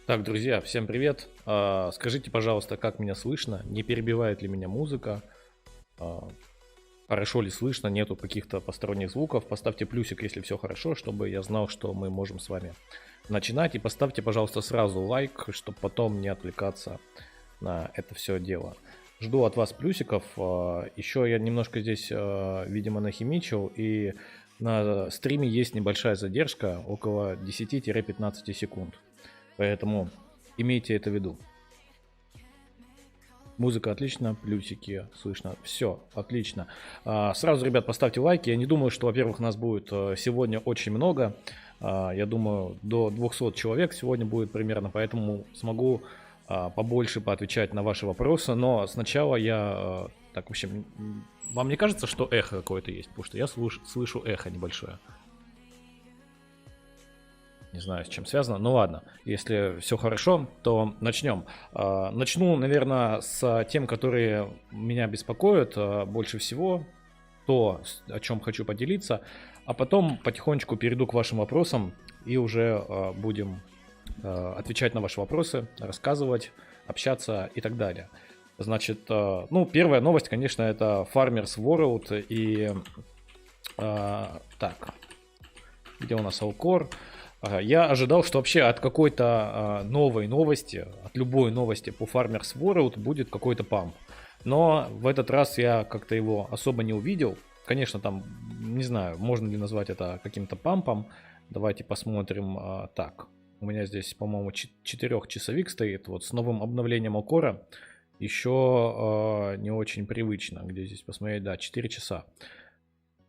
Так, друзья, всем привет. Скажите, пожалуйста, как меня слышно? Не перебивает ли меня музыка? А, Хорошо ли слышно? Нету каких-то посторонних звуков? Поставьте плюсик, если все хорошо, чтобы я знал, что мы можем с вами начинать. И поставьте, пожалуйста, сразу лайк, чтобы потом не отвлекаться на это все дело. Жду от вас плюсиков. Еще я немножко здесь, видимо, нахимичил. И на стриме есть небольшая задержка, около 10-15 секунд. Поэтому имейте это в виду. Музыка отлично, плюсики слышно, все отлично. Сразу, ребят, поставьте лайки. Я не думаю, что, во-первых, нас будет сегодня очень много. Я думаю, до 200 человек сегодня будет примерно, поэтому смогу побольше поотвечать на ваши вопросы. Но сначала я, так, в общем, вам не кажется, что эхо какое-то есть? Потому что я слышу эхо небольшое. Не знаю, с чем связано. Ну ладно, если все хорошо, то начнем. Начну, наверное, с тем, которые меня беспокоят больше всего, то, о чем хочу поделиться, а потом потихонечку перейду к вашим вопросам и уже будем отвечать на ваши вопросы, рассказывать, общаться и так далее. Значит, ну, первая новость, конечно, это Farmers World и так, где у нас Alcor. Я ожидал, что вообще от какой-то новой новости, от любой новости по Farmers World будет какой-то памп. Но в этот раз я как-то его особо не увидел. Конечно, там, не знаю, можно ли назвать это каким-то пампом. Давайте посмотрим. Так, у меня здесь, по-моему, 4-часовик стоит. Вот с новым обновлением Alcor еще не очень привычно. Где здесь посмотреть? Да, 4 часа.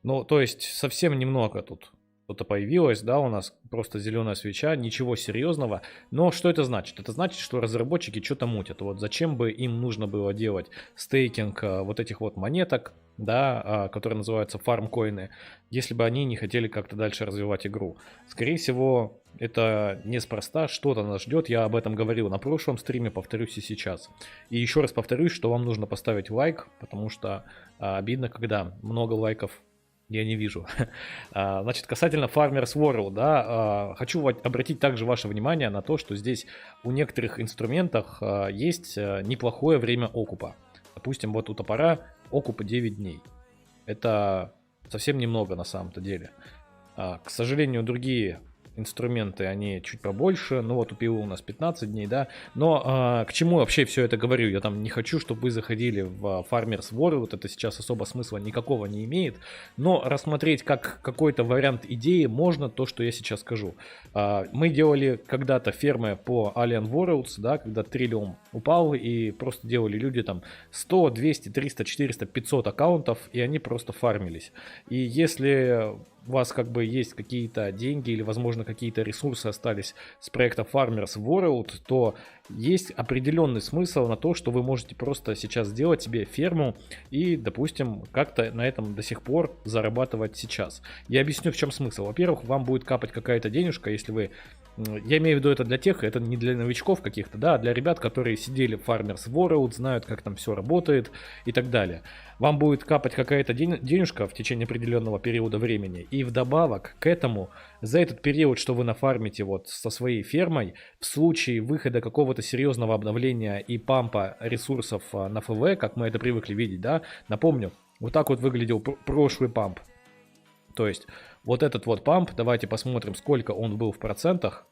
Ну, то есть совсем немного тут что-то появилось, да, у нас просто зеленая свеча, ничего серьезного. Но что это значит? Это значит, что разработчики что-то мутят. Вот зачем бы им нужно было делать стейкинг вот этих вот монеток, да, которые называются фармкоины, если бы они не хотели как-то дальше развивать игру. Скорее всего, это неспроста, что-то нас ждет. Я об этом говорил на прошлом стриме, повторюсь и сейчас. И еще раз повторюсь, что вам нужно поставить лайк, потому что обидно, когда много лайков я не вижу. Значит, касательно Farmers World, да, хочу обратить также ваше внимание на то, что здесь у некоторых инструментах есть неплохое время окупа. Допустим, вот у топора окупа 9 дней. Это совсем немного на самом-то деле. К сожалению, другие инструменты, они чуть побольше. Ну вот у пилы у нас 15 дней, да. Но к чему вообще все это говорю? Я там не хочу, чтобы вы заходили в Farmers World. Это сейчас особо смысла никакого не имеет. Но рассмотреть как какой-то вариант идеи можно то, что я сейчас скажу. Мы делали когда-то фермы по Alien Worlds, да, когда триллиум упал, и просто делали люди там 100, 200, 300, 400, 500 аккаунтов, и они просто фармились. И если у вас как бы есть какие-то деньги или, возможно, какие-то ресурсы остались с проекта Farmers World, то есть определенный смысл на то, что вы можете просто сейчас сделать себе ферму и, допустим, как-то на этом до сих пор зарабатывать сейчас. Я объясню, в чем смысл. Во-первых, вам будет капать какая-то денежка, если вы... Я имею в виду это для тех, это не для новичков каких-то, да, а для ребят, которые сидели в Farmers World, знают, как там все работает и так далее. Вам будет капать какая-то денежка в течение определенного периода времени. И вдобавок к этому, за этот период, что вы нафармите вот со своей фермой, в случае выхода какого-то серьезного обновления и пампа ресурсов на ФВ, как мы это привыкли видеть, да, напомню, вот так вот выглядел прошлый памп. То есть вот этот вот памп, давайте посмотрим, сколько он был в процентах.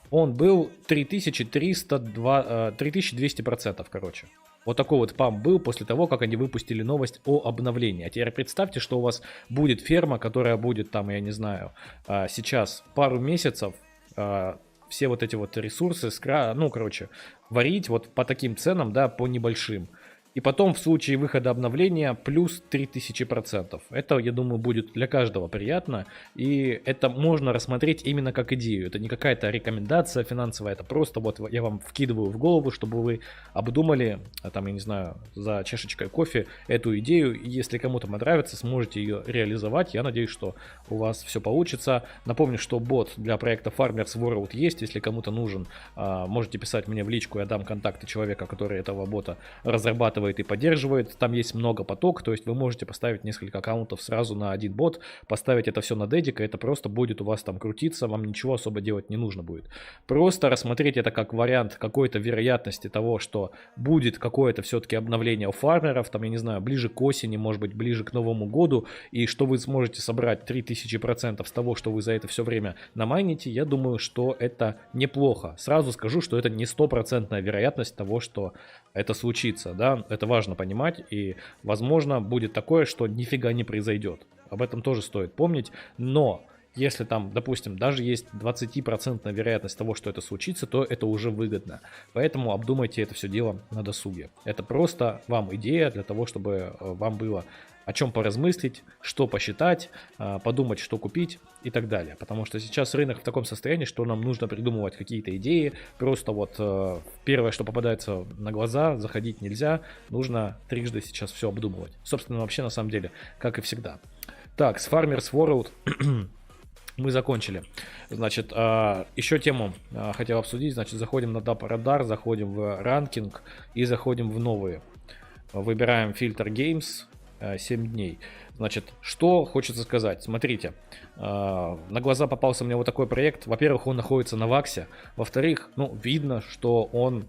Он был 3200%, короче. Вот такой вот памп был после того, как они выпустили новость о обновлении. А теперь представьте, что у вас будет ферма, которая будет там, я не знаю, сейчас пару месяцев все вот эти вот ресурсы, ну, короче, варить вот по таким ценам, да, по небольшим. И потом в случае выхода обновления плюс 3000%. Это, я думаю, будет для каждого приятно. И это можно рассмотреть именно как идею. Это не какая-то рекомендация финансовая. Это просто вот я вам вкидываю в голову, чтобы вы обдумали, там, я не знаю, за чашечкой кофе эту идею. И если кому-то понравится, сможете ее реализовать. Я надеюсь, что у вас все получится. Напомню, что бот для проекта Farmers World есть. Если кому-то нужен, можете писать мне в личку. Я дам контакты человека, который этого бота разрабатывает подхватывает и поддерживает. Там есть много поток, то есть вы можете поставить несколько аккаунтов сразу на один бот, поставить это все на дедика, это просто будет у вас там крутиться, вам ничего особо делать не нужно будет. Просто рассмотреть это как вариант какой-то вероятности того, что будет какое-то все-таки обновление у фармеров, там, я не знаю, ближе к осени, может быть, ближе к Новому году, и что вы сможете собрать 3000% с того, что вы за это все время намайните, я думаю, что это неплохо. Сразу скажу, что это не стопроцентная вероятность того, что это случится, да, это важно понимать, и, возможно, будет такое, что нифига не произойдет. Об этом тоже стоит помнить, но если там, допустим, даже есть 20% вероятность того, что это случится, то это уже выгодно. Поэтому обдумайте это все дело на досуге. Это просто вам идея для того, чтобы вам было о чем поразмыслить, что посчитать, подумать, что купить и так далее. Потому что сейчас рынок в таком состоянии, что нам нужно придумывать какие-то идеи. Просто вот первое, что попадается на глаза, заходить нельзя. Нужно трижды сейчас все обдумывать. Собственно, вообще на самом деле, как и всегда. Так, с Farmers World мы закончили. Значит, еще тему хотел обсудить. Значит, заходим на DAP Radar, заходим в ранкинг и заходим в новые. Выбираем фильтр Games, 7 дней. Значит, что хочется сказать. Смотрите, на глаза попался мне вот такой проект. Во-первых, он находится на Ваксе. Во-вторых, ну, видно, что он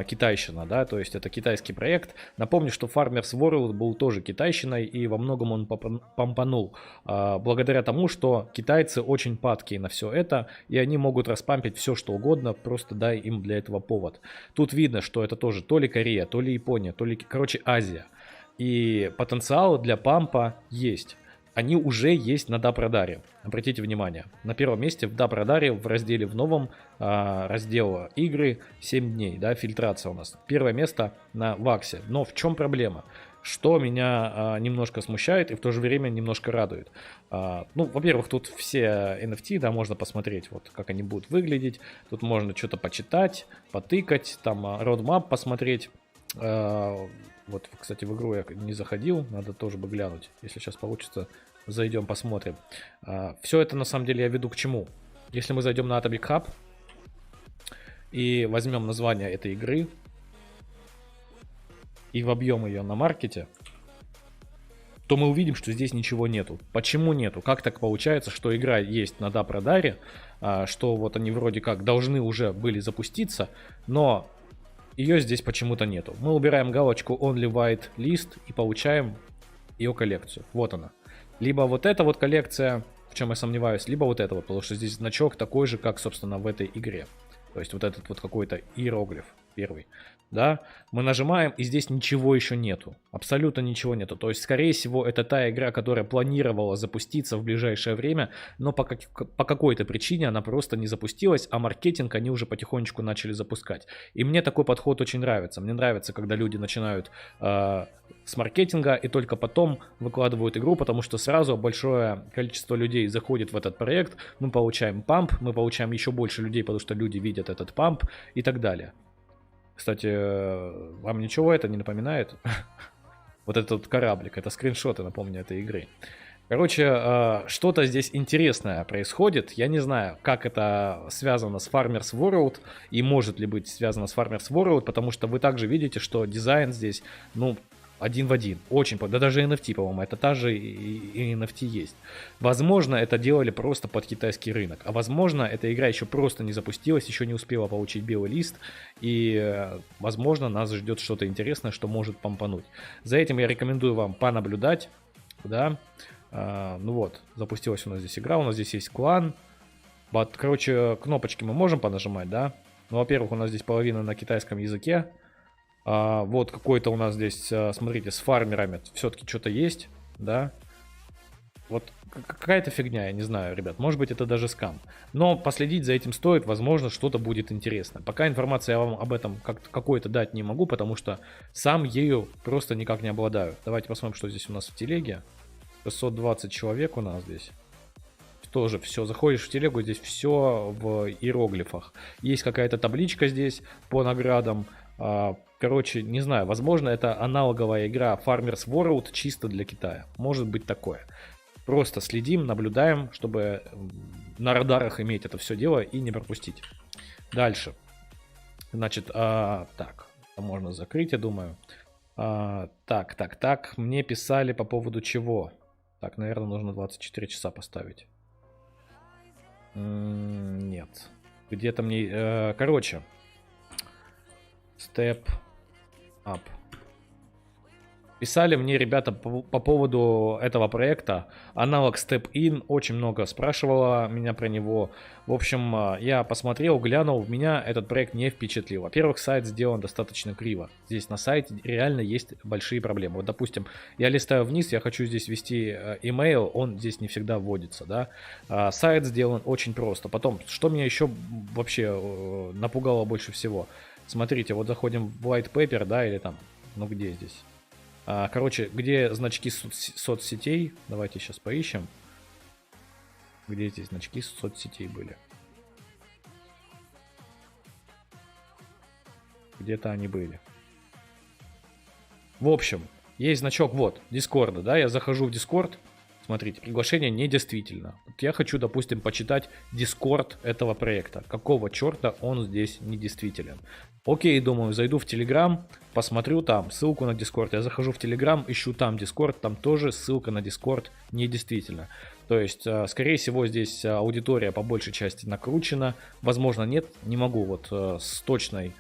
китайщина, да, то есть это китайский проект. Напомню, что Farmers World был тоже китайщиной, и во многом он помпанул. Благодаря тому, что китайцы очень падкие на все это, и они могут распампить все, что угодно, просто дай им для этого повод. Тут видно, что это тоже то ли Корея, то ли Япония, то ли, короче, Азия. И потенциал для пампа есть. Они уже есть на DAP Радаре. Обратите внимание. На первом месте в DAP Радаре в разделе в новом раздел игры 7 дней. Да, фильтрация у нас. Первое место на Ваксе. Но в чем проблема? Что меня немножко смущает и в то же время немножко радует. Ну, во-первых, тут все NFT, да, можно посмотреть, вот как они будут выглядеть. Тут можно что-то почитать, потыкать, там roadmap посмотреть. Вот, кстати, в игру я не заходил, надо тоже бы глянуть. Если сейчас получится, зайдем, посмотрим. Все это на самом деле я веду к чему? Если мы зайдем на Atomic Hub и возьмем название этой игры и вобьем ее на маркете, то мы увидим, что здесь ничего нету. Почему нету? Как так получается, что игра есть на DAP Радаре, что вот они вроде как должны уже были запуститься, но ее здесь почему-то нету. Мы убираем галочку Only White List и получаем ее коллекцию. Вот она. Либо вот эта вот коллекция, в чем я сомневаюсь, либо вот это вот, потому что здесь значок такой же, как, собственно, в этой игре. То есть вот этот вот какой-то иероглиф первый. Да, мы нажимаем, и здесь ничего еще нету. Абсолютно ничего нету. То есть, скорее всего, это та игра, которая планировала запуститься в ближайшее время, но по какой-то причине она просто не запустилась, а маркетинг они уже потихонечку начали запускать. И мне такой подход очень нравится. Мне нравится, когда люди начинают с маркетинга и только потом выкладывают игру, потому что сразу большое количество людей заходит в этот проект, мы получаем памп, мы получаем еще больше людей, потому что люди видят этот памп и так далее. Кстати, вам ничего это не напоминает? Вот этот кораблик, это скриншоты, напомню, этой игры. Короче, что-то здесь интересное происходит. Я не знаю, как это связано с Farmers World и может ли быть связано с Farmers World, потому что вы также видите, что дизайн здесь, ну, один в один. Очень, да даже NFT, по-моему, это та же и NFT есть. Возможно, это делали просто под китайский рынок. А возможно, эта игра еще просто не запустилась, еще не успела получить белый лист. И, возможно, нас ждет что-то интересное, что может помпануть. За этим я рекомендую вам понаблюдать. Да. Ну вот, запустилась у нас здесь игра. У нас здесь есть клан. Короче, кнопочки мы можем понажимать, да? Ну, во-первых, у нас здесь половина на китайском языке. Вот какой-то у нас здесь, смотрите, с фармерами все-таки что-то есть, да. Вот какая-то фигня, я не знаю, ребят, может быть это даже скам. Но последить за этим стоит, возможно, что-то будет интересно. Пока информации я вам об этом какой-то дать не могу, потому что сам ею просто никак не обладаю. Давайте посмотрим, что здесь у нас в телеге. 620 человек у нас здесь. Тоже все, заходишь в телегу, здесь все в иероглифах. Есть какая-то табличка здесь по наградам. Короче, не знаю, возможно, это аналоговая игра Farmers World чисто для Китая. Может быть такое. Просто следим, наблюдаем, чтобы на радарах иметь это все дело и не пропустить. Дальше. Значит, так, можно закрыть, я думаю. Так. Мне писали по поводу чего? Так, наверное, нужно 24 часа поставить. Нет. Где-то мне... короче. Step up. Писали мне ребята по поводу этого проекта. Аналог Step In. Очень много спрашивала меня про него. В общем, я посмотрел, глянул. Меня этот проект не впечатлил. Во-первых, сайт сделан достаточно криво. Здесь на сайте реально есть большие проблемы. Вот, допустим, я листаю вниз, я хочу здесь ввести email. Он здесь не всегда вводится, да. Сайт сделан очень просто. Потом, что меня еще вообще напугало больше всего. Смотрите, вот заходим в white paper, да, или там, ну где здесь? Короче, где значки соцсетей? Давайте сейчас поищем. Где здесь значки соцсетей были? Где-то они были. В общем, есть значок, вот, Discord, да, я захожу в Discord. Смотрите, приглашение недействительно. Вот я хочу, допустим, почитать Discord этого проекта. Какого черта он здесь недействителен? Окей, думаю, зайду в Telegram, посмотрю там ссылку на Discord. Я захожу в Telegram, ищу там Discord, там тоже ссылка на Discord недействительна. То есть, скорее всего, здесь аудитория по большей части накручена. Возможно, нет, не могу вот с точной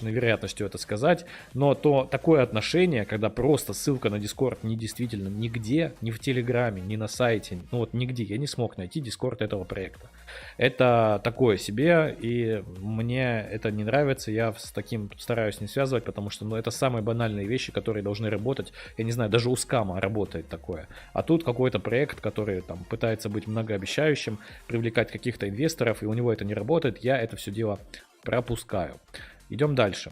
вероятностью это сказать, но такое отношение, когда просто ссылка на Discord не действительно нигде, ни в Телеграме, ни на сайте, ну вот нигде я не смог найти Discord этого проекта. Это такое себе, и мне это не нравится, я с таким стараюсь не связывать, потому что, ну, это самые банальные вещи, которые должны работать, я не знаю, даже у Скама работает такое, а тут какой-то проект, который там пытается быть многообещающим, привлекать каких-то инвесторов, и у него это не работает, я это все дело пропускаю. Идем дальше.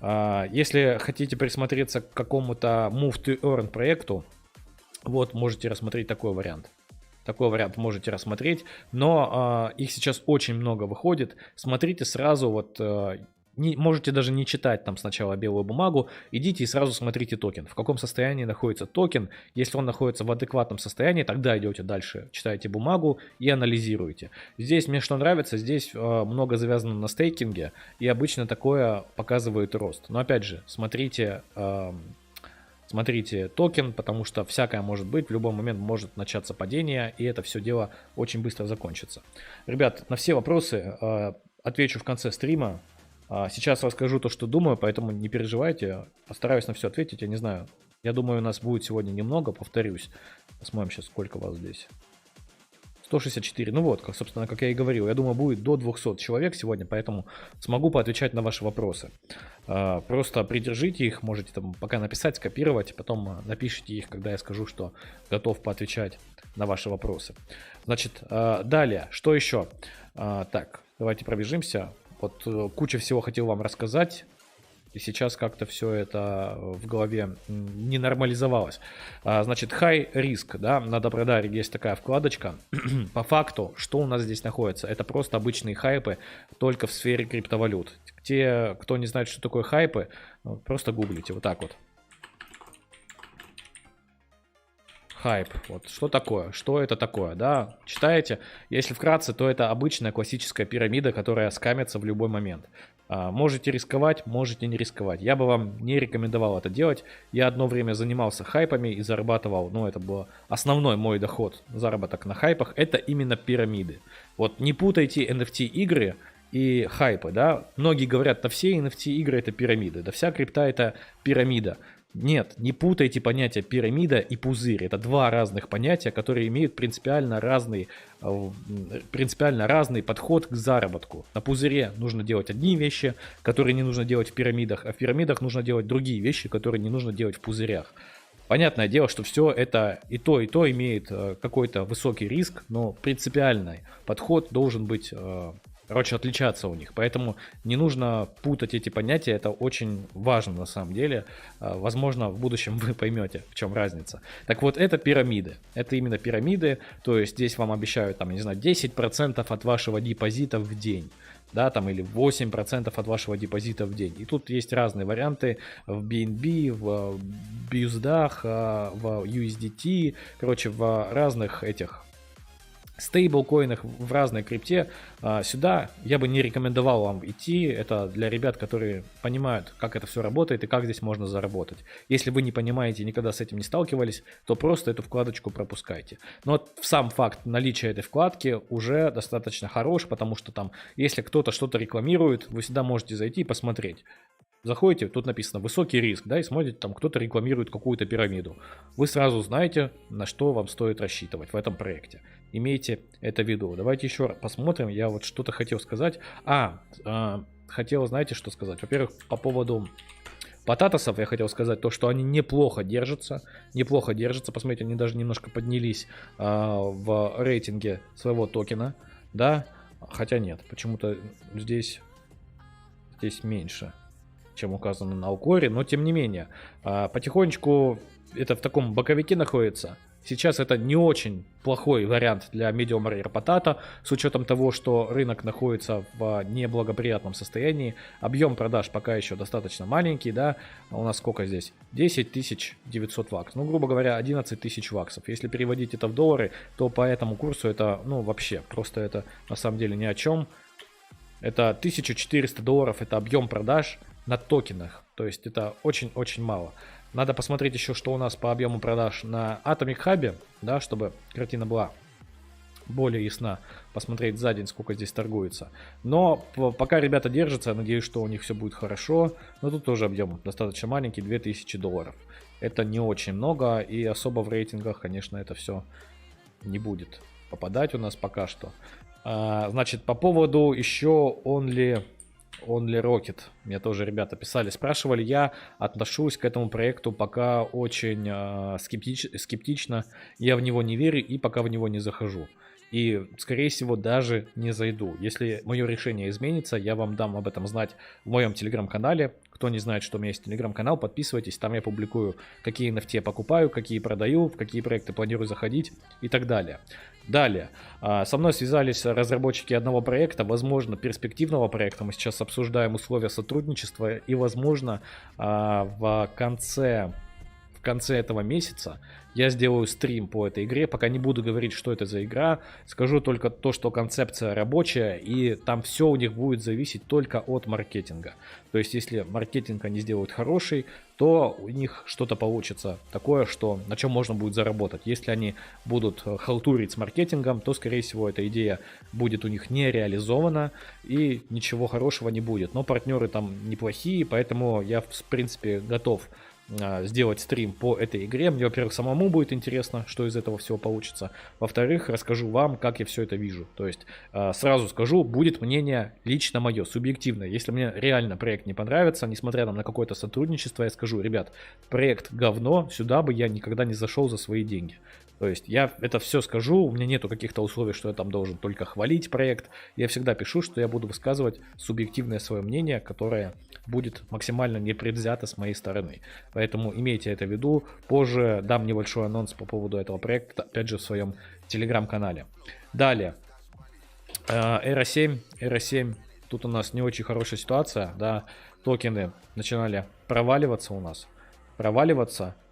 Если хотите присмотреться к какому-то Move to Earn проекту, вот можете рассмотреть такой вариант. Такой вариант можете рассмотреть, но их сейчас очень много выходит. Смотрите сразу, вот можете даже не читать там сначала белую бумагу, идите и сразу смотрите токен. В каком состоянии находится токен. Если он находится в адекватном состоянии, тогда идете дальше, читаете бумагу и анализируете. Здесь мне что нравится, здесь много завязано на стейкинге, и обычно такое показывает рост. Но опять же, смотрите токен, потому что всякое может быть, в любой момент может начаться падение, и это все дело очень быстро закончится. Ребят, на все вопросы отвечу в конце стрима. Сейчас расскажу то, что думаю, поэтому не переживайте, постараюсь на все ответить, я не знаю. Я думаю, у нас будет сегодня немного, повторюсь. Посмотрим сейчас, сколько вас здесь. 164, ну вот, собственно, как я и говорил, я думаю, будет до 200 человек сегодня, поэтому смогу поотвечать на ваши вопросы. Просто придержите их, можете там пока написать, скопировать, потом напишите их, когда я скажу, что готов поотвечать на ваши вопросы. Значит, далее, что еще? Так, давайте пробежимся. Вот куча всего хотел вам рассказать. И сейчас как-то все это в голове не нормализовалось. Значит, high risk, да, на Добродаре есть такая вкладочка. По факту, что у нас здесь находится? Это просто обычные хайпы, только в сфере криптовалют. Те, кто не знает, что такое хайпы, просто гуглите вот так вот. Хайп. Вот что такое? Что это такое? Да, читаете? Если вкратце, то это обычная классическая пирамида, которая скамится в любой момент. Можете рисковать, можете не рисковать. Я бы вам не рекомендовал это делать. Я одно время занимался хайпами и зарабатывал, ну это был основной мой доход, заработок на хайпах. Это именно пирамиды. Вот не путайте NFT игры и хайпы, да. Многие говорят, да все NFT игры это пирамиды, да вся крипта это пирамида. Нет, не путайте понятия пирамида и пузырь. Это два разных понятия, которые имеют принципиально разный подход к заработку. На пузыре нужно делать одни вещи, которые не нужно делать в пирамидах, а в пирамидах нужно делать другие вещи, которые не нужно делать в пузырях. Понятное дело, что все это и то имеет какой-то высокий риск, но принципиальный подход должен быть... Короче, отличаться у них. Поэтому не нужно путать эти понятия. Это очень важно на самом деле. Возможно, в будущем вы поймете, в чем разница. Так вот, это пирамиды. Это именно пирамиды. То есть здесь вам обещают, там, не знаю, 10% от вашего депозита в день. Да, там, или 8% от вашего депозита в день. И тут есть разные варианты в BNB, в BUSD, в USDT. Короче, в разных этих стейблкоинах, в разной крипте, сюда я бы не рекомендовал вам идти. Это для ребят, которые понимают, как это все работает и как здесь можно заработать. Если вы не понимаете, никогда с этим не сталкивались, то просто эту вкладочку пропускайте. Но вот сам факт наличия этой вкладки уже достаточно хорош, потому что там, если кто-то что-то рекламирует, вы всегда можете зайти и посмотреть. Заходите, тут написано высокий риск, да, и смотрите, там кто-то рекламирует какую-то пирамиду. Вы сразу знаете, на что вам стоит рассчитывать в этом проекте. Имейте это в виду. Давайте еще раз посмотрим. Я вот что-то хотел сказать. Хотел, знаете, что сказать? Во-первых, по поводу Потатосов я хотел сказать то, что они неплохо держатся. Неплохо держатся. Посмотрите, они даже немножко поднялись в рейтинге своего токена. Да, хотя нет, почему-то здесь меньше, чем указано на Алкоре, но тем не менее, потихонечку это в таком боковике находится. Сейчас это не очень плохой вариант для Medium Rare Potato, с учетом того, что рынок находится в неблагоприятном состоянии. Объем продаж пока еще достаточно маленький, да, у нас сколько здесь? 10 900 вакс, ну, грубо говоря, 11 тысяч ваксов. Если переводить это в доллары, то по этому курсу это, ну, вообще, просто это на самом деле ни о чем. Это 1400 долларов, это объем продаж на токенах, то есть это очень-очень мало. Надо посмотреть еще, что у нас по объему продаж на Atomic Hub, да, чтобы картина была более ясна, посмотреть за день, сколько здесь торгуется. Но пока ребята держатся, я надеюсь, что у них все будет хорошо, но тут тоже объем достаточно маленький, 2000 долларов. Это не очень много, и особо в рейтингах, конечно, это все не будет попадать у нас пока что. Значит, по поводу еще Only Rocket. Мне тоже ребята писали, спрашивали. Я отношусь к этому проекту пока очень скептично. Я в него не верю и пока в него не захожу. И, скорее всего, даже не зайду. Если мое решение изменится, я вам дам об этом знать в моем телеграм-канале. Кто не знает, что у меня есть телеграм-канал, подписывайтесь. Там я публикую, какие NFT я покупаю, какие продаю, в какие проекты планирую заходить и так далее. Далее. Со мной связались разработчики одного проекта, возможно, перспективного проекта. Мы сейчас обсуждаем условия сотрудничества. И, возможно, в конце этого месяца я сделаю стрим по этой игре. Пока не буду говорить, что это за игра. Скажу только то, что концепция рабочая, и там все у них будет зависеть только от маркетинга. То есть, если маркетинг они сделают хороший, то у них что-то получится такое, что на чем можно будет заработать. Если они будут халтурить с маркетингом, то, скорее всего, эта идея будет у них не реализована и ничего хорошего не будет. Но партнеры там неплохие, поэтому я, в принципе, готов сделать стрим по этой игре. Мне, во-первых, самому будет интересно, что из этого всего получится. Во-вторых, расскажу вам, как я все это вижу. То есть, сразу скажу, будет мнение лично мое, субъективное. Если мне реально проект не понравится, несмотря на какое-то сотрудничество, я скажу, ребят, проект говно, сюда бы я никогда не зашел за свои деньги. То есть я это все скажу, у меня нету каких-то условий, что я там должен только хвалить проект. Я всегда пишу, что я буду высказывать субъективное свое мнение, которое будет максимально непредвзято с моей стороны. Поэтому имейте это в виду. Позже дам небольшой анонс по поводу этого проекта, опять же, в своем телеграм-канале. Далее. Эра 7. Тут у нас не очень хорошая ситуация. Да, токены начинали проваливаться у нас.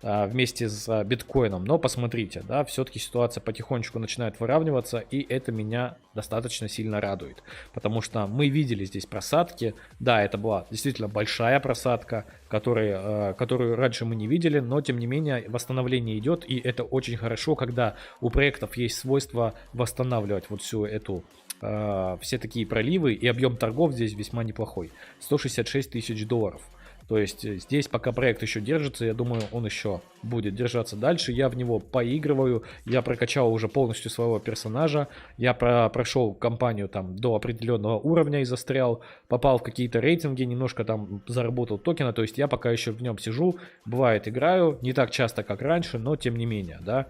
Вместе с биткоином. Но посмотрите, да, все-таки ситуация потихонечку начинает выравниваться, и это меня достаточно сильно радует. Потому что мы видели здесь просадки. Да, это была действительно большая просадка, которую раньше мы не видели, но тем не менее восстановление идет, и это очень хорошо, когда у проектов есть свойство восстанавливать вот всю эту все такие проливы, и объем торгов здесь весьма неплохой. 166 тысяч долларов. То есть здесь пока проект еще держится, я думаю, он еще будет держаться дальше. Я в него поигрываю, я прокачал уже полностью своего персонажа, я прошел кампанию там до определенного уровня и застрял, попал в какие-то рейтинги, немножко там заработал токена, то есть я пока еще в нем сижу, бывает играю, не так часто как раньше, но тем не менее, да,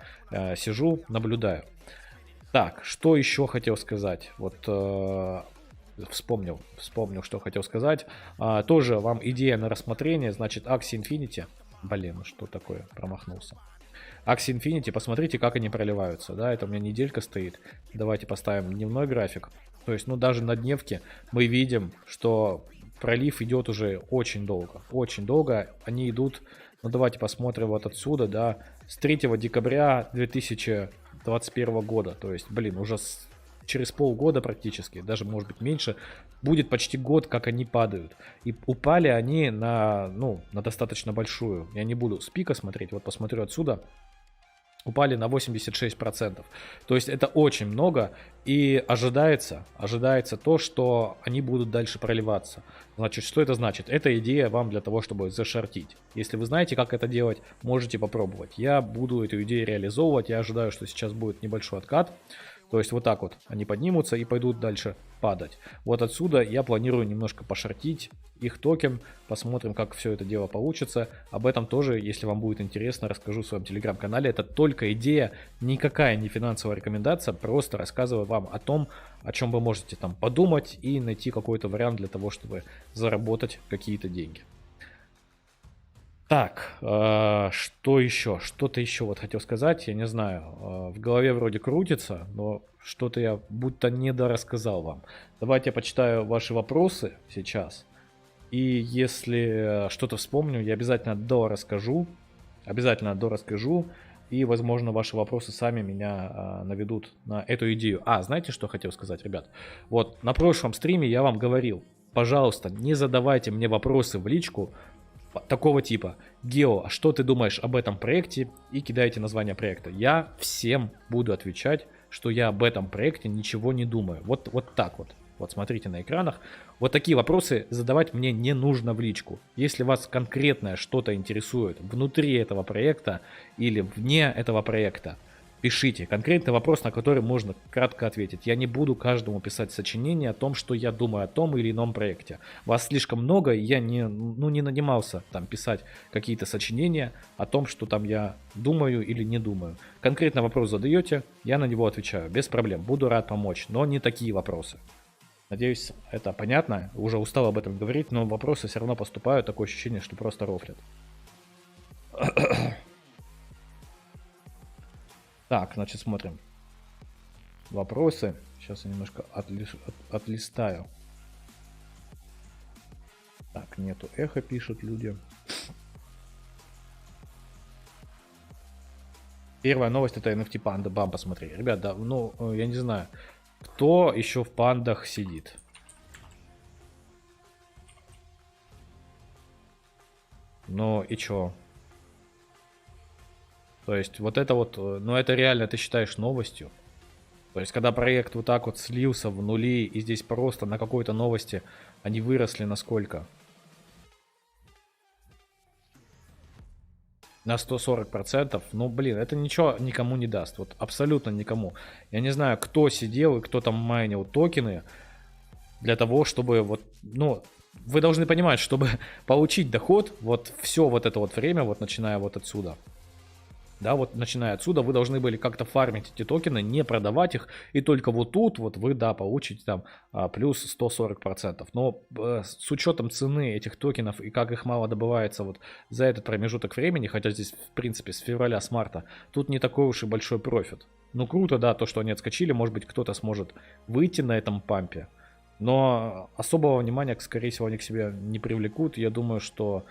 сижу, наблюдаю. Так, что еще хотел сказать, Вспомнил, что хотел сказать. Тоже вам идея на рассмотрение. Значит, Axie Infinity. Блин, что такое? Промахнулся. Axie Infinity, посмотрите, как они проливаются. Да, это у меня неделька стоит. Давайте поставим дневной график. То есть, ну, даже на дневке мы видим, что пролив идет уже очень долго. Очень долго. Они идут, ну, давайте посмотрим вот отсюда, да. С 3 декабря 2000 2021 года. То есть, блин, уже через полгода практически, даже может быть меньше, будет почти год, как они падают. И упали они на, ну, на достаточно большую. Я не буду с пика смотреть, вот посмотрю отсюда. Упали на 86%. То есть это очень много, и ожидается то, что они будут дальше проливаться. Значит, что это значит? Это идея вам для того, чтобы зашортить. Если вы знаете, как это делать, можете попробовать. Я буду эту идею реализовывать, я ожидаю, что сейчас будет небольшой откат. То есть вот так вот они поднимутся и пойдут дальше падать. Вот отсюда я планирую немножко пошортить их токен. Посмотрим, как все это дело получится. Об этом тоже, если вам будет интересно, расскажу в своем телеграм-канале. Это только идея, никакая не финансовая рекомендация. Просто рассказываю вам о том, о чем вы можете там подумать и найти какой-то вариант для того, чтобы заработать какие-то деньги. Так, что еще? Что-то еще вот хотел сказать, я не знаю, в голове вроде крутится, но что-то я будто недорассказал вам. Давайте я почитаю ваши вопросы сейчас, и если что-то вспомню, я обязательно дорасскажу, и, возможно, ваши вопросы сами меня наведут на эту идею. Знаете, что хотел сказать, ребят? Вот на прошлом стриме я вам говорил, пожалуйста, не задавайте мне вопросы в личку, такого типа: Гео, а что ты думаешь об этом проекте? И кидайте название проекта. Я всем буду отвечать, что я об этом проекте ничего не думаю. Вот так вот. Вот смотрите на экранах. Вот такие вопросы задавать мне не нужно в личку. Если вас конкретное что-то интересует внутри этого проекта или вне этого проекта, пишите конкретный вопрос, на который можно кратко ответить. Я не буду каждому писать сочинение о том, что я думаю о том или ином проекте. Вас слишком много, и я не нанимался там писать какие-то сочинения о том, что там я думаю или не думаю. Конкретно вопрос задаете, я на него отвечаю без проблем. Буду рад помочь, но не такие вопросы. Надеюсь, это понятно. Уже устал об этом говорить, но вопросы все равно поступают. Такое ощущение, что просто рофлят. Так, значит, смотрим. Вопросы. Сейчас я немножко отлистаю. Так, нету эхо, пишут люди. Первая новость — это NFT Panda Bam, посмотри. Ребят, да, ну, я не знаю, кто еще в пандах сидит. Ну и чё? То есть вот это вот, ну это реально ты считаешь новостью? То есть когда проект вот так вот слился в нули, и здесь просто на какой-то новости они выросли на сколько? На 140%. Ну блин, это ничего никому не даст. Вот абсолютно никому. Я не знаю, кто сидел и кто там майнил токены для того, чтобы вот, ну, вы должны понимать, чтобы получить доход, вот все вот это вот время, вот начиная вот отсюда. Да, вот начиная отсюда, вы должны были как-то фармить эти токены, не продавать их, и только вот тут вот вы, да, получите там плюс 140%. Но с учетом цены этих токенов и как их мало добывается вот за этот промежуток времени, хотя здесь, в принципе, с февраля, с марта, тут не такой уж и большой профит. Ну, круто, да, то, что они отскочили, может быть, кто-то сможет выйти на этом пампе, но особого внимания, скорее всего, они к себе не привлекут. Я думаю, что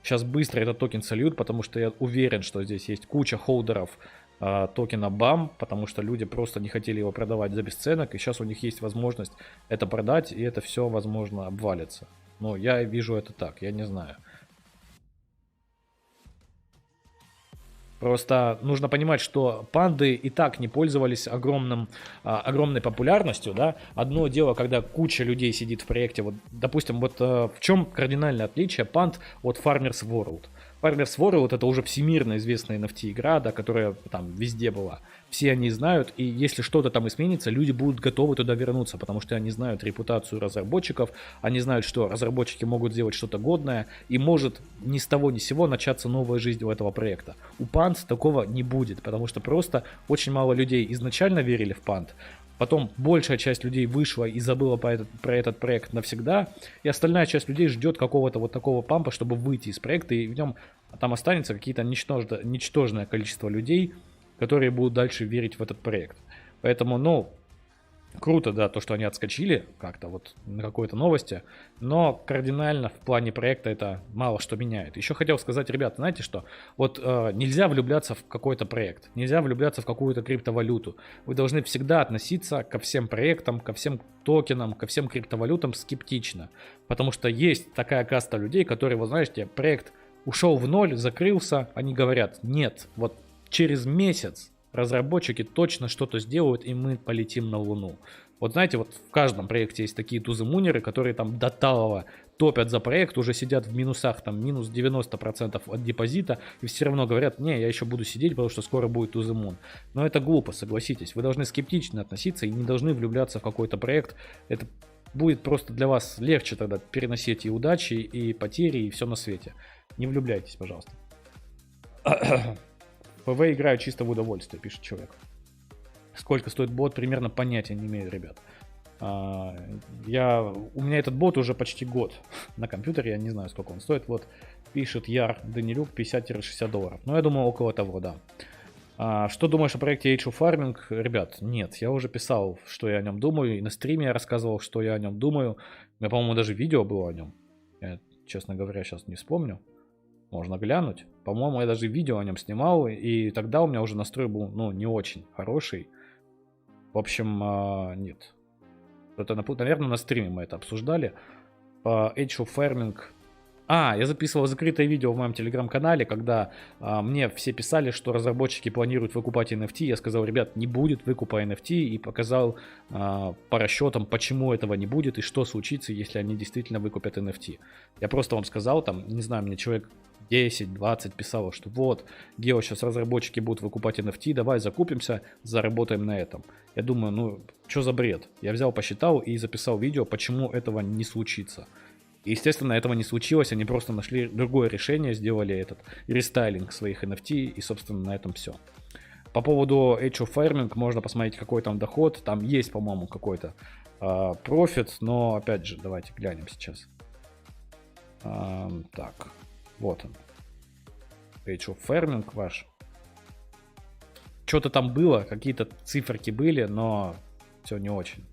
сейчас быстро этот токен сольют, потому что я уверен, что здесь есть куча холдеров токена BAM, потому что люди просто не хотели его продавать за бесценок, и сейчас у них есть возможность это продать, и это все, возможно, обвалится. Но я вижу это так, я не знаю. Просто нужно понимать, что панды и так не пользовались огромной популярностью, да. Одно дело, когда куча людей сидит в проекте, вот, допустим, вот в чем кардинальное отличие панд от Farmers World. Farmers World — это уже всемирно известная NFT игра, да, которая там везде была. Все они знают, и если что-то там изменится, люди будут готовы туда вернуться, потому что они знают репутацию разработчиков, они знают, что разработчики могут сделать что-то годное, и может ни с того ни с сего начаться новая жизнь у этого проекта. У Pand такого не будет, потому что просто очень мало людей изначально верили в Pand, потом большая часть людей вышла и забыла про этот проект навсегда, и остальная часть людей ждет какого-то вот такого пампа, чтобы выйти из проекта, и в нем там останется какие-то ничтожное количество людей, которые будут дальше верить в этот проект. Поэтому, ну, Круто, да, то, что они отскочили как-то вот на какой-то новости, но кардинально в плане проекта это мало что меняет. Еще хотел сказать, ребята, знаете что? Вот нельзя влюбляться в какой-то проект, нельзя влюбляться в какую-то криптовалюту. Вы должны всегда относиться ко всем проектам, ко всем токенам, ко всем криптовалютам скептично. Потому что есть такая каста людей, которые, вот знаете, проект ушел в ноль, закрылся, они говорят, нет, вот через месяц разработчики точно что-то сделают, и мы полетим на Луну. Вот знаете, вот в каждом проекте есть такие тузы-мунеры, которые там до талого топят за проект, уже сидят в минусах, там минус 90% от депозита, и все равно говорят, не, я еще буду сидеть, потому что скоро будет тузы-мун. Но это глупо, согласитесь. Вы должны скептично относиться и не должны влюбляться в какой-то проект. Это будет просто для вас легче тогда переносить и удачи, и потери, и все на свете. Не влюбляйтесь, пожалуйста. ПВ играю чисто в удовольствие, пишет человек. Сколько стоит бот, примерно понятия не имею, ребят. У меня этот бот уже почти год на компьютере, я не знаю, сколько он стоит. Вот пишет Яр Данилюк, $50-60. Но я думаю, около того, да. Что думаешь о проекте Age of Farming? Ребят, нет, я уже писал, что я о нем думаю. И на стриме я рассказывал, что я о нем думаю. У меня, по-моему, даже видео было о нем. Я, честно говоря, сейчас не вспомню. Можно глянуть. По-моему, я даже видео о нем снимал, и тогда у меня уже настрой был, не очень хороший. В общем, нет. Это, наверное, на стриме мы это обсуждали. Age of Farming. Я записывал закрытое видео в моем телеграм-канале, когда мне все писали, что разработчики планируют выкупать NFT. Я сказал, ребят, не будет выкупа NFT, и показал по расчетам, почему этого не будет, и что случится, если они действительно выкупят NFT. Я просто вам сказал, там, не знаю, мне человек 10-20 писало, что вот, Гео, сейчас разработчики будут выкупать NFT, давай закупимся, заработаем на этом. Я думаю, что за бред? Я взял, посчитал и записал видео, почему этого не случится. И, естественно, этого не случилось, они просто нашли другое решение, сделали этот рестайлинг своих NFT, и, собственно, на этом все. По поводу Age of Farming можно посмотреть, какой там доход, там есть, по-моему, какой-то профит, но, опять же, давайте глянем сейчас. Так, вот он. Age of Farming ваш. Что-то там было, какие-то циферки были, но все не очень.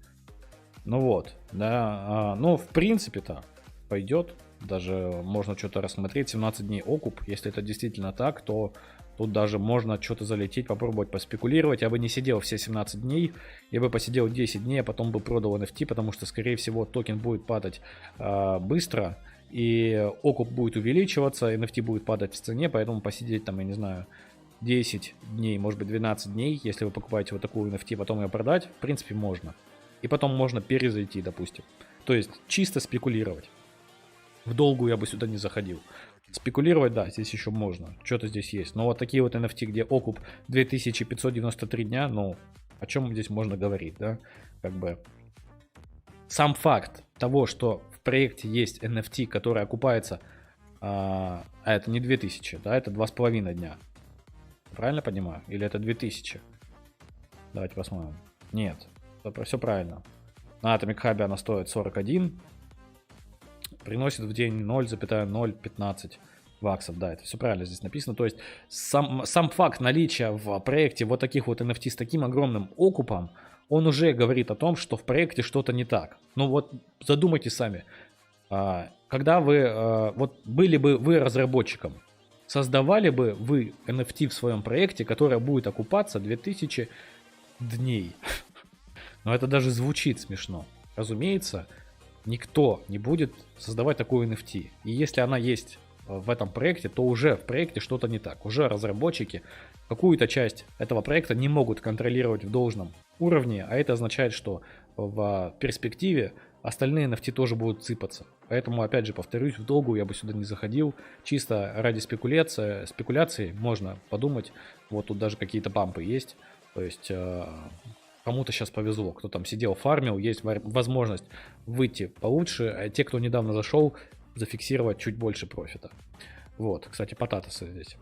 Ну вот, да, в принципе-то пойдет, даже можно что-то рассмотреть, 17 дней окуп, если это действительно так, то тут даже можно что-то залететь, попробовать поспекулировать. Я бы не сидел все 17 дней, я бы посидел 10 дней, а потом бы продал NFT, потому что, скорее всего, токен будет падать быстро, и окуп будет увеличиваться, NFT будет падать в цене, поэтому посидеть там, я не знаю, 10 дней, может быть 12 дней, если вы покупаете вот такую NFT, потом ее продать, в принципе, можно. И потом можно перезайти, допустим. То есть чисто спекулировать. В долгую я бы сюда не заходил. Спекулировать, да, здесь еще можно. Что-то здесь есть. Но вот такие вот NFT, где окуп 2593 дня, о чем здесь можно говорить, да? Как бы сам факт того, что в проекте есть NFT, который окупается, а это не 2000, да, это 2,5 дня. Правильно понимаю? Или это 2000? Давайте посмотрим. Нет, все правильно. На Atomic Hub она стоит 41. Приносит в день 0,015 баксов. Да, это все правильно здесь написано. То есть сам факт наличия в проекте вот таких вот NFT с таким огромным окупом, он уже говорит о том, что в проекте что-то не так. Вот задумайтесь сами. Когда вы, вот были бы вы разработчиком, создавали бы вы NFT в своем проекте, которая будет окупаться 2000 дней? Но это даже звучит смешно. Разумеется, никто не будет создавать такую NFT. И если она есть в этом проекте, то уже в проекте что-то не так. Уже разработчики какую-то часть этого проекта не могут контролировать в должном уровне, а это означает, что в перспективе остальные NFT тоже будут сыпаться. Поэтому, опять же, повторюсь, в долгую я бы сюда не заходил. Чисто ради спекуляции можно подумать. Вот тут даже какие-то пампы есть. То есть кому-то сейчас повезло, кто там сидел, фармил, есть возможность выйти получше, а те, кто недавно зашел, зафиксировать чуть больше профита. Вот, кстати, потатосы здесь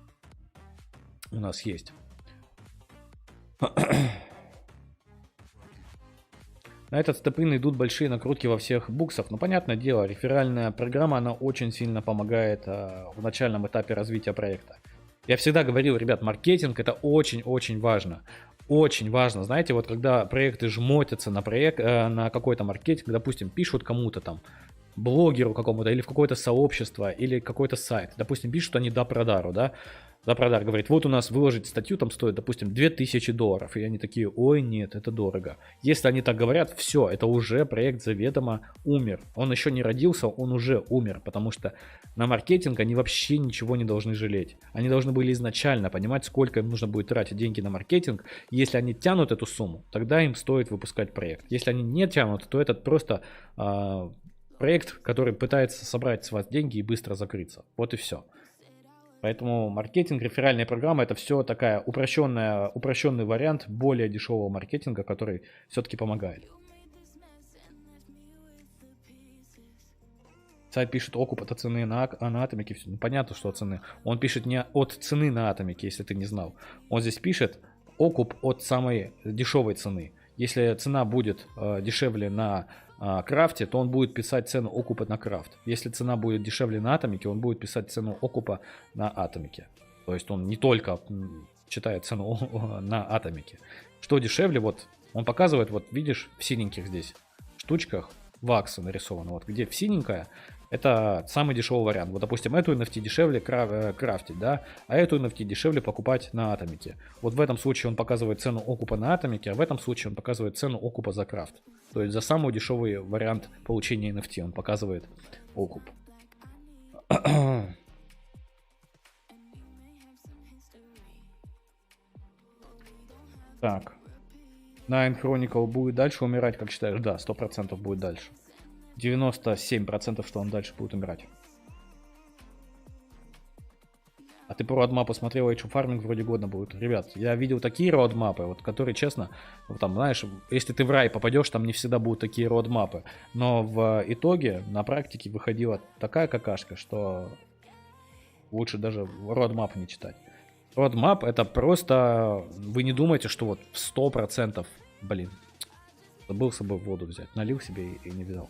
у нас есть. На этот степин идут большие накрутки во всех буксах. Понятное дело, реферальная программа, она очень сильно помогает в начальном этапе развития проекта. Я всегда говорил, ребят, маркетинг это очень-очень важно. Очень важно, знаете, вот когда проекты жмотятся на проект, на какой-то маркетинг, допустим, пишут кому-то там, блогеру какому-то, или в какое-то сообщество, или какой-то сайт. Допустим, пишут они Допродару, да, Допродар говорит, вот у нас выложить статью там стоит, допустим, $2000. И они такие, ой, нет, это дорого. Если они так говорят, все, это уже проект заведомо умер. Он еще не родился, он уже умер, потому что на маркетинг они вообще ничего не должны жалеть. Они должны были изначально понимать, сколько им нужно будет тратить деньги на маркетинг. Если они тянут эту сумму, тогда им стоит выпускать проект. Если они не тянут, то это просто проект, который пытается собрать с вас деньги и быстро закрыться. Вот и все. Поэтому маркетинг, реферальная программа — это все такая упрощенный вариант более дешевого маркетинга, который все-таки помогает. Сайт пишет окуп от цены на атомике. Ну, понятно, что от цены. Он пишет не от цены на атомике, если ты не знал. Он здесь пишет окуп от самой дешевой цены. Если цена будет дешевле на крафте, то он будет писать цену окупа на крафт. Если цена будет дешевле на атомике, он будет писать цену окупа на атомике. То есть он не только читает цену на атомике. Что дешевле, вот он показывает, вот видишь, в синеньких здесь штучках вакса нарисовано. Вот где в синенькое, это самый дешевый вариант. Вот, допустим, эту NFT дешевле крафтить, да, а эту NFT дешевле покупать на атомике. Вот в этом случае он показывает цену окупа на атомике, а в этом случае он показывает цену окупа за крафт. То есть за самый дешевый вариант получения NFT он показывает окуп. Так. Nine Chronicle будет дальше умирать, как считаешь? Да, 100% будет дальше. 97%, что он дальше будет умирать. А ты по роадмапу смотрел, Age of Farming вроде годно будет. Ребят, я видел такие роадмапы, вот, которые, честно, вот там, знаешь, если ты в рай попадешь, там не всегда будут такие роадмапы. Но в итоге на практике выходила такая какашка, что лучше даже роадмап не читать. Roadmap — это просто... Вы не думаете, что вот в 100%... Блин, забыл с собой воду взять. Налил себе и не взял.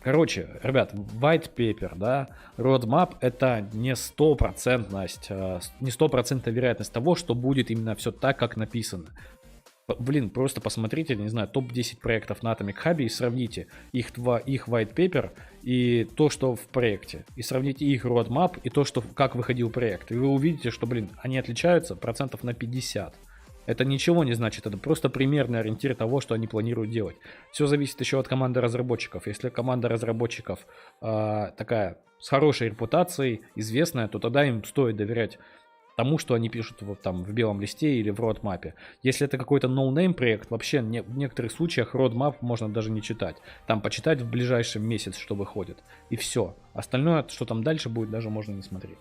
Короче, ребят, white paper, да, roadmap — это не 100%, не 100% вероятность того, что будет именно все так, как написано. Блин, просто посмотрите, не знаю, топ-10 проектов на Atomic Hub и сравните их white paper и то, что в проекте. И сравните их roadmap и то, что, как выходил проект. И вы увидите, что, блин, они отличаются процентов на 50. Это ничего не значит, это просто примерный ориентир того, что они планируют делать. Все зависит еще от команды разработчиков. Если команда разработчиков такая с хорошей репутацией, известная, то тогда им стоит доверять тому, что они пишут вот там в белом листе или в roadmap. Если это какой-то no-name проект, вообще в некоторых случаях roadmap можно даже не читать. Там почитать в ближайший месяц, что выходит. И все. Остальное, что там дальше будет, даже можно не смотреть.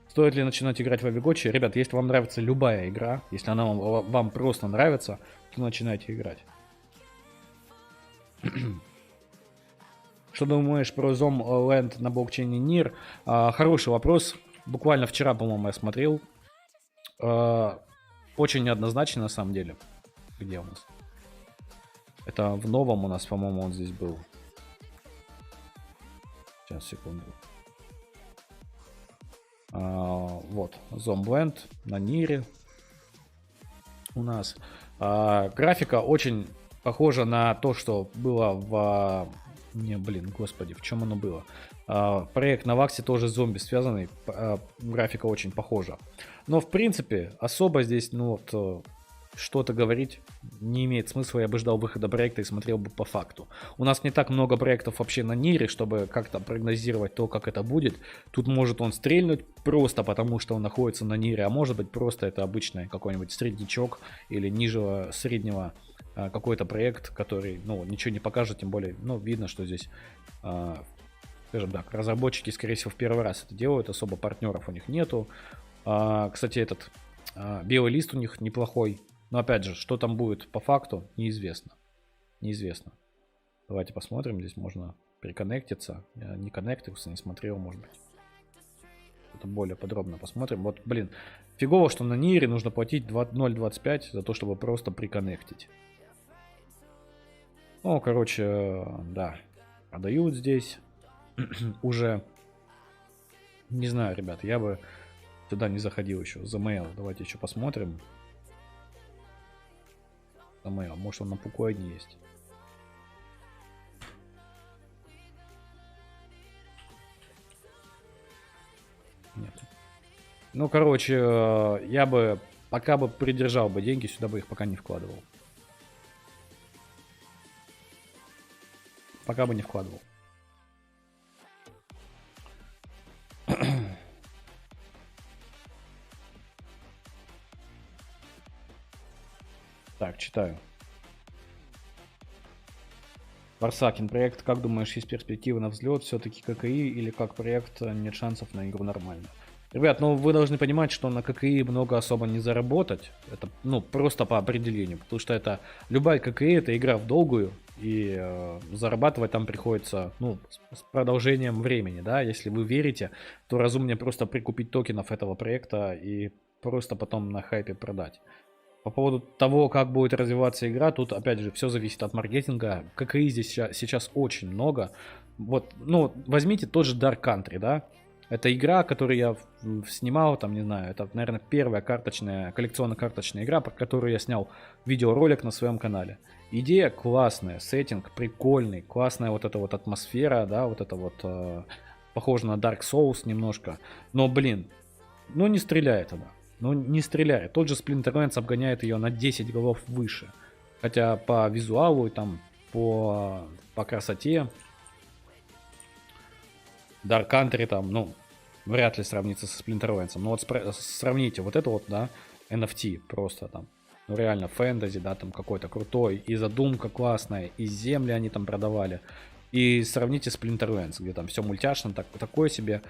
Стоит ли начинать играть в Авигочи? Ребят, если вам нравится любая игра, если она вам просто нравится, то начинайте играть. Что думаешь про Zomland на блокчейне NIR? Хороший вопрос. Буквально вчера, по-моему, я смотрел. Очень неоднозначно, на самом деле. Где у нас? Это в новом у нас, по-моему, он здесь был. Сейчас, секунду. Вот, Zomland на NIR у нас. Графика очень похожа на то, что было в... Не, блин, господи, в чем оно было? Проект на Ваксе тоже с зомби связанный. Графика очень похожа. Но, в принципе, особо здесь, ну вот, что-то говорить не имеет смысла. Я бы ждал выхода проекта и смотрел бы по факту. У нас не так много проектов вообще на Нире, чтобы как-то прогнозировать то, как это будет. Тут может он стрельнуть просто потому, что он находится на Нире, а может быть просто это обычный какой-нибудь среднячок или ниже среднего какой-то проект, который, ну, ничего не покажет, тем более, ну, видно, что здесь, скажем так, разработчики, скорее всего, в первый раз это делают, особо партнеров у них нету. Кстати, этот белый лист у них неплохой, но, опять же, что там будет по факту, неизвестно. Неизвестно. Давайте посмотрим, здесь можно приконнектиться. Я не коннектился, не смотрел, может быть. Это более подробно посмотрим. Вот, блин, фигово, что на Нире нужно платить 0.25 за то, чтобы просто приконнектить. Ну, короче, да. продают здесь. Уже, не знаю, ребят, я бы сюда не заходил еще. The Mail, давайте еще посмотрим. The Mail, может он на Пукоине есть. Нет. Ну, короче, я бы пока бы придержал бы деньги, сюда бы их пока не вкладывал. Пока бы не вкладывал. Так, читаю. Варсакин, проект, как думаешь, есть перспективы на взлет? Все-таки ККИ или как проект нет шансов на игру нормально? Ребят, ну вы должны понимать, что на ККИ много особо не заработать. Это, ну, просто по определению. Потому что это любая ККИ это игра в долгую. И зарабатывать там приходится, ну, с продолжением времени, да. Если вы верите, то разумнее просто прикупить токенов этого проекта и просто потом на хайпе продать. По поводу того, как будет развиваться игра, тут опять же все зависит от маркетинга. ККИ здесь сейчас очень много. Вот, ну, возьмите тот же Dark Country, да. Это игра, которую я снимал, там, не знаю, это, наверное, первая карточная, коллекционно-карточная игра, про которую я снял видеоролик на своем канале. Идея классная, сеттинг прикольный, классная вот эта вот атмосфера, да, вот это вот похоже на Dark Souls немножко. Но, блин, ну не стреляет она. Ну не стреляет. Тот же Splinter Lands обгоняет ее на 10 голов выше. Хотя по визуалу и там по красоте Dark Country там, ну, вряд ли сравнится со Splinter Lands. Но вот сравните вот это вот, да, NFT просто там. Ну реально фэнтези, да, там какой-то крутой. И задумка классная, и земли они там продавали. И сравните Splinter Lands, где там все мультяшно, такое себе.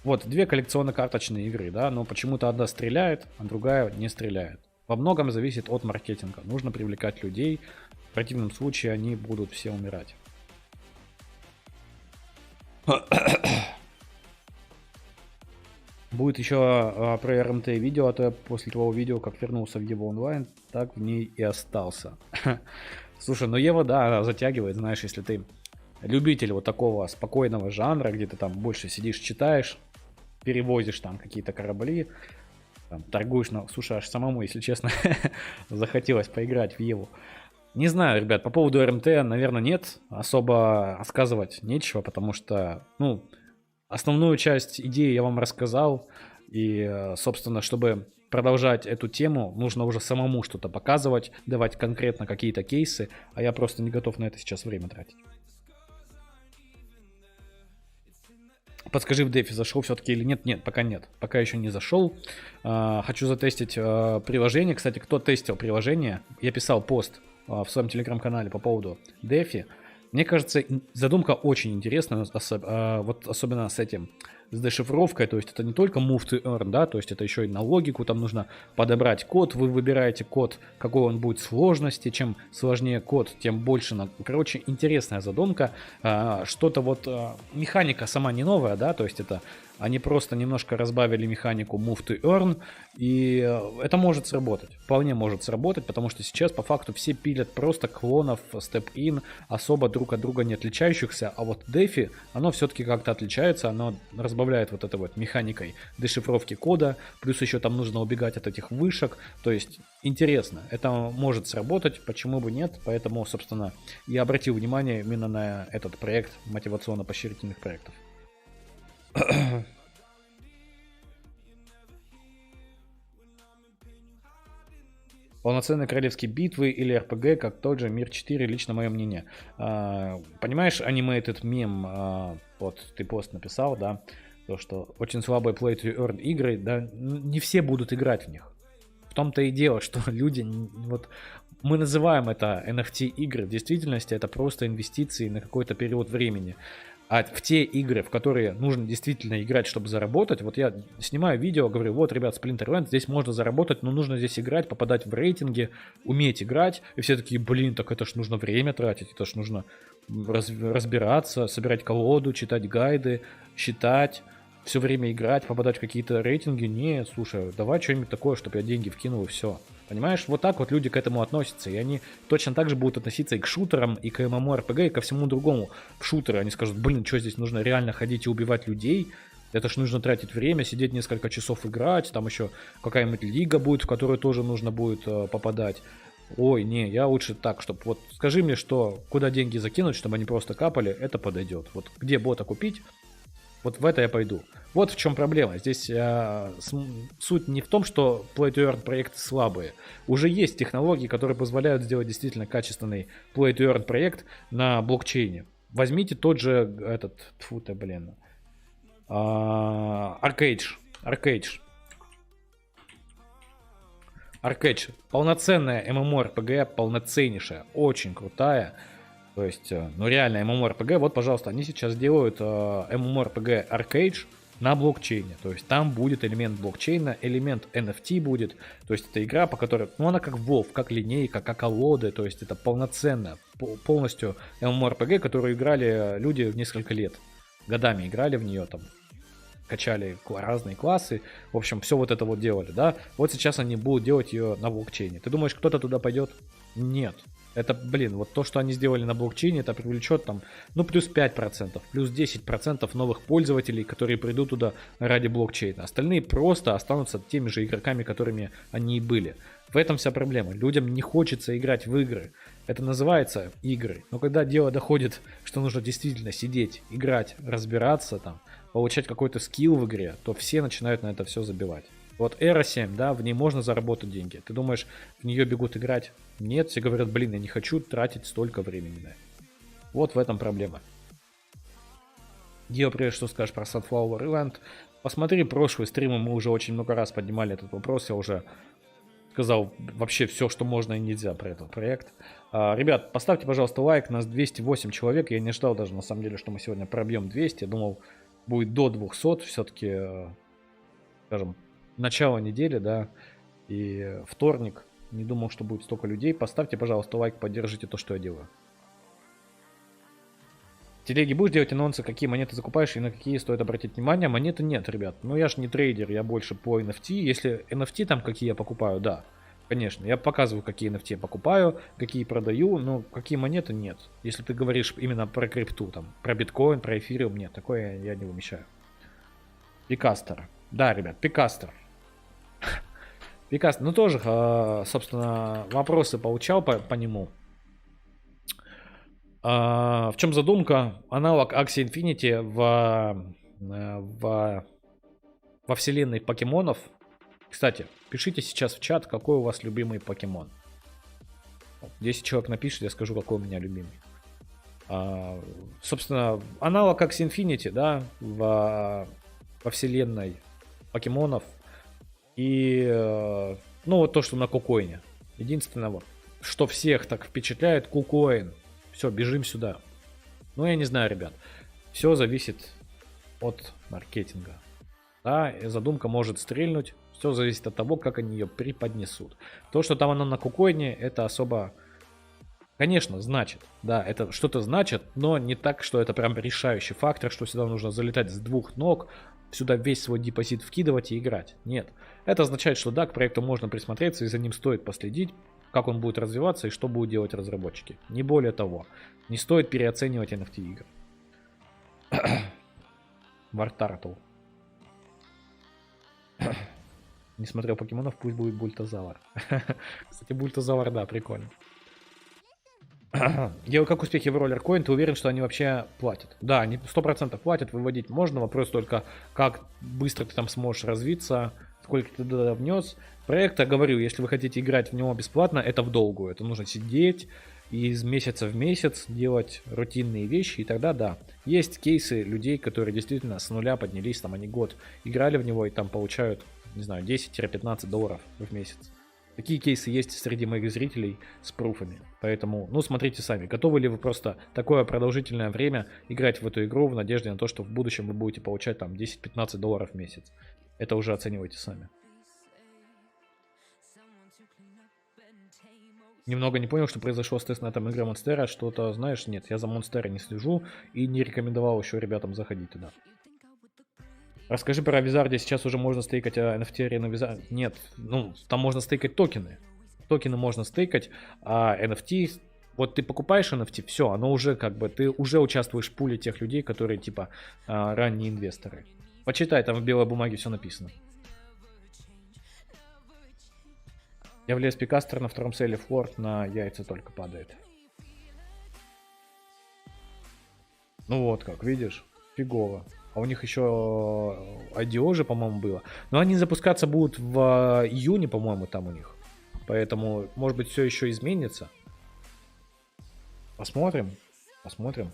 Вот, две коллекционно-карточные игры, да, но почему-то одна стреляет, а другая не стреляет. Во многом зависит от маркетинга. Нужно привлекать людей, в противном случае они будут все умирать. Будет еще про РМТ видео, а то я после того видео, как вернулся в Еву онлайн, так в ней и остался. Слушай, ну Ева, да, затягивает, знаешь, если ты любитель вот такого спокойного жанра, где ты там больше сидишь, читаешь, перевозишь там какие-то корабли, там, торгуешь, но, слушай, аж самому, если честно, захотелось поиграть в Еву. Не знаю, ребят, по поводу РМТ, наверное, нет, особо рассказывать нечего, потому что, ну, основную часть идеи я вам рассказал, и, собственно, чтобы продолжать эту тему, нужно уже самому что-то показывать, давать конкретно какие-то кейсы, а я просто не готов на это сейчас время тратить. Подскажи, в Дефи зашел все-таки или нет? Нет, пока нет. Пока еще не зашел. Хочу затестить приложение. Кстати, кто тестил приложение, я писал пост в своем телеграм-канале по поводу Дефи. Мне кажется, задумка очень интересная, вот особенно с этим, с дешифровкой, то есть это не только move to earn, да, то есть это еще и на логику, там нужно подобрать код, вы выбираете код, какой он будет сложности, чем сложнее код, тем больше, короче, интересная задумка, что-то вот, механика сама не новая, да, то есть это они просто немножко разбавили механику move to earn, и это может сработать, вполне может сработать, потому что сейчас по факту все пилят просто клонов step-in, особо друг от друга не отличающихся, а вот DeFi, оно все-таки как-то отличается, оно разбавляет вот этой вот механикой дешифровки кода, плюс еще там нужно убегать от этих вышек, то есть интересно, это может сработать, почему бы нет, поэтому, собственно, я обратил внимание именно на этот проект мотивационно-поощрительных проектов. Полноценные королевские битвы или РПГ, как тот же Мир 4, лично мое мнение. Понимаешь, аниме этот мем, вот ты пост написал, да, то, что очень слабые play to earn игры, да, не все будут играть в них. В том-то и дело, что люди, вот мы называем это NFT игры, в действительности это просто инвестиции на какой-то период времени. А в те игры, в которые нужно действительно играть, чтобы заработать, вот я снимаю видео, говорю, вот, ребят, Splinter Lands, здесь можно заработать, но нужно здесь играть, попадать в рейтинги, уметь играть. И все такие, блин, так это ж нужно время тратить, это ж нужно разбираться, собирать колоду, читать гайды, считать, все время играть, попадать в какие-то рейтинги. Не, слушай, давай что-нибудь такое, чтобы я деньги вкинул и все. Понимаешь, вот так вот люди к этому относятся, и они точно так же будут относиться и к шутерам, и к MMORPG, и ко всему другому. В шутеры они скажут, блин, что здесь нужно реально ходить и убивать людей, это ж нужно тратить время, сидеть несколько часов играть, там еще какая-нибудь лига будет, в которую тоже нужно будет попадать. Ой, не, я лучше так, чтобы вот скажи мне, что куда деньги закинуть, чтобы они просто капали, это подойдет. Вот где бота купить, вот в это я пойду. Вот в чем проблема. Здесь суть не в том, что Play-to-Earn проекты слабые. Уже есть технологии, которые позволяют сделать действительно качественный Play-to-Earn проект на блокчейне. Возьмите тот же этот, тьфу ты, блин, Arcade. Полноценная MMORPG, полноценнейшая, очень крутая. То есть, ну реально MMORPG. Вот, пожалуйста, они сейчас делают MMORPG Arcade на блокчейне. То есть там будет элемент блокчейна, элемент NFT будет. То есть это игра, по которой, ну она как WoW, как линейка, как колоды. То есть это полноценная, полностью MMORPG, которую играли люди несколько лет. Годами играли в нее там. Качали разные классы, в общем, все вот это вот делали, да. Вот сейчас они будут делать ее на блокчейне. Ты думаешь, кто-то туда пойдет? Нет. Это, блин, вот то, что они сделали на блокчейне, это привлечет там, ну, плюс 5%, плюс 10% новых пользователей, которые придут туда ради блокчейна. Остальные просто останутся теми же игроками, которыми они и были. В этом вся проблема. Людям не хочется играть в игры. Это называется игры. Но когда дело доходит, что нужно действительно сидеть, играть, разбираться там, получать какой-то скилл в игре, то все начинают на это все забивать. Вот Эра 7, да, в ней можно заработать деньги. Ты думаешь, в нее бегут играть? Нет, все говорят, блин, я не хочу тратить столько времени на это. Вот в этом проблема. Дио, привет, что скажешь про Sunflower Event? Посмотри прошлые стримы, мы уже очень много раз поднимали этот вопрос, я уже сказал вообще все, что можно и нельзя про этот проект. Ребят, поставьте, пожалуйста, лайк, нас 208 человек, я не ждал даже на самом деле, что мы сегодня пробьем 200, я думал, будет до 200, все-таки, скажем, начало недели, да, и вторник, не думал, что будет столько людей. Поставьте, пожалуйста, лайк, поддержите то, что я делаю. В телеге будешь делать анонсы, какие монеты закупаешь и на какие стоит обратить внимание? Монеты нет, ребят. Ну я же не трейдер, я больше по NFT. Если NFT там какие я покупаю, да, конечно. Я показываю, какие NFT я покупаю, какие продаю, но какие монеты нет. Если ты говоришь именно про крипту, там, про биткоин, про эфириум, нет, такое я не вымещаю. Пикастер. Да, ребят, Пикастер. Пикастер, ну тоже, собственно, вопросы получал по нему. В чем задумка? Аналог Axie Infinity во вселенной покемонов. Кстати, пишите сейчас в чат, какой у вас любимый покемон. 10 человек напишет, я скажу, какой у меня любимый. Собственно, аналог Axie Infinity, да, во вселенной покемонов. И, ну, вот то, что на Кукоине. Единственное, вот, что всех так впечатляет, Кукоин. Все, бежим сюда. Ну, я не знаю, ребят. Все зависит от маркетинга. Да, задумка может стрельнуть. Все зависит от того, как они ее преподнесут. То, что там оно на Кукоине, это особо... Конечно, значит. Да, это что-то значит, но не так, что это прям решающий фактор, что сюда нужно залетать с двух ног, сюда весь свой депозит вкидывать и играть. Нет. Это означает, что да, к проекту можно присмотреться и за ним стоит последить, как он будет развиваться и что будут делать разработчики. Не более того. Не стоит переоценивать NFT игр. War Turtle. Не смотрел покемонов, пусть будет Бультозавр. Кстати, Бультозавр, да, прикольно. Дело, как успехи в Rollercoin, ты уверен, что они вообще платят? Да, они 100% платят, выводить можно. Вопрос только, как быстро ты там сможешь развиться, сколько ты туда внес. Проект, я говорю, если вы хотите играть в него бесплатно, это в долгую. Это нужно сидеть и из месяца в месяц делать рутинные вещи, и тогда да. Есть кейсы людей, которые действительно с нуля поднялись, там они год играли в него и там получают, не знаю, 10-15 долларов в месяц. Такие кейсы есть среди моих зрителей с пруфами. Поэтому, ну, смотрите сами, готовы ли вы просто такое продолжительное время играть в эту игру в надежде на то, что в будущем вы будете получать там 10-15 долларов в месяц. Это уже оценивайте сами. Немного не понял, что произошло с тестнетом игры Monstera. Что-то, знаешь, нет, я за Monstera не слежу и не рекомендовал еще ребятам заходить туда. Расскажи про Визарде, сейчас уже можно стейкать NFT арену Визарде. Нет, ну, там можно стейкать токены. токены можно стейкать, а NFT, вот ты покупаешь NFT, все, оно уже как бы, ты уже участвуешь в пуле тех людей, которые типа ранние инвесторы. Почитай, там в белой бумаге все написано. Я в LSP Кастер на втором селе флорт на яйца только падает. Ну вот как, видишь, фигово. А у них еще IDO же, по-моему, было. Но они запускаться будут в июне, по-моему, там у них. Поэтому, может быть, все еще изменится. Посмотрим. Посмотрим.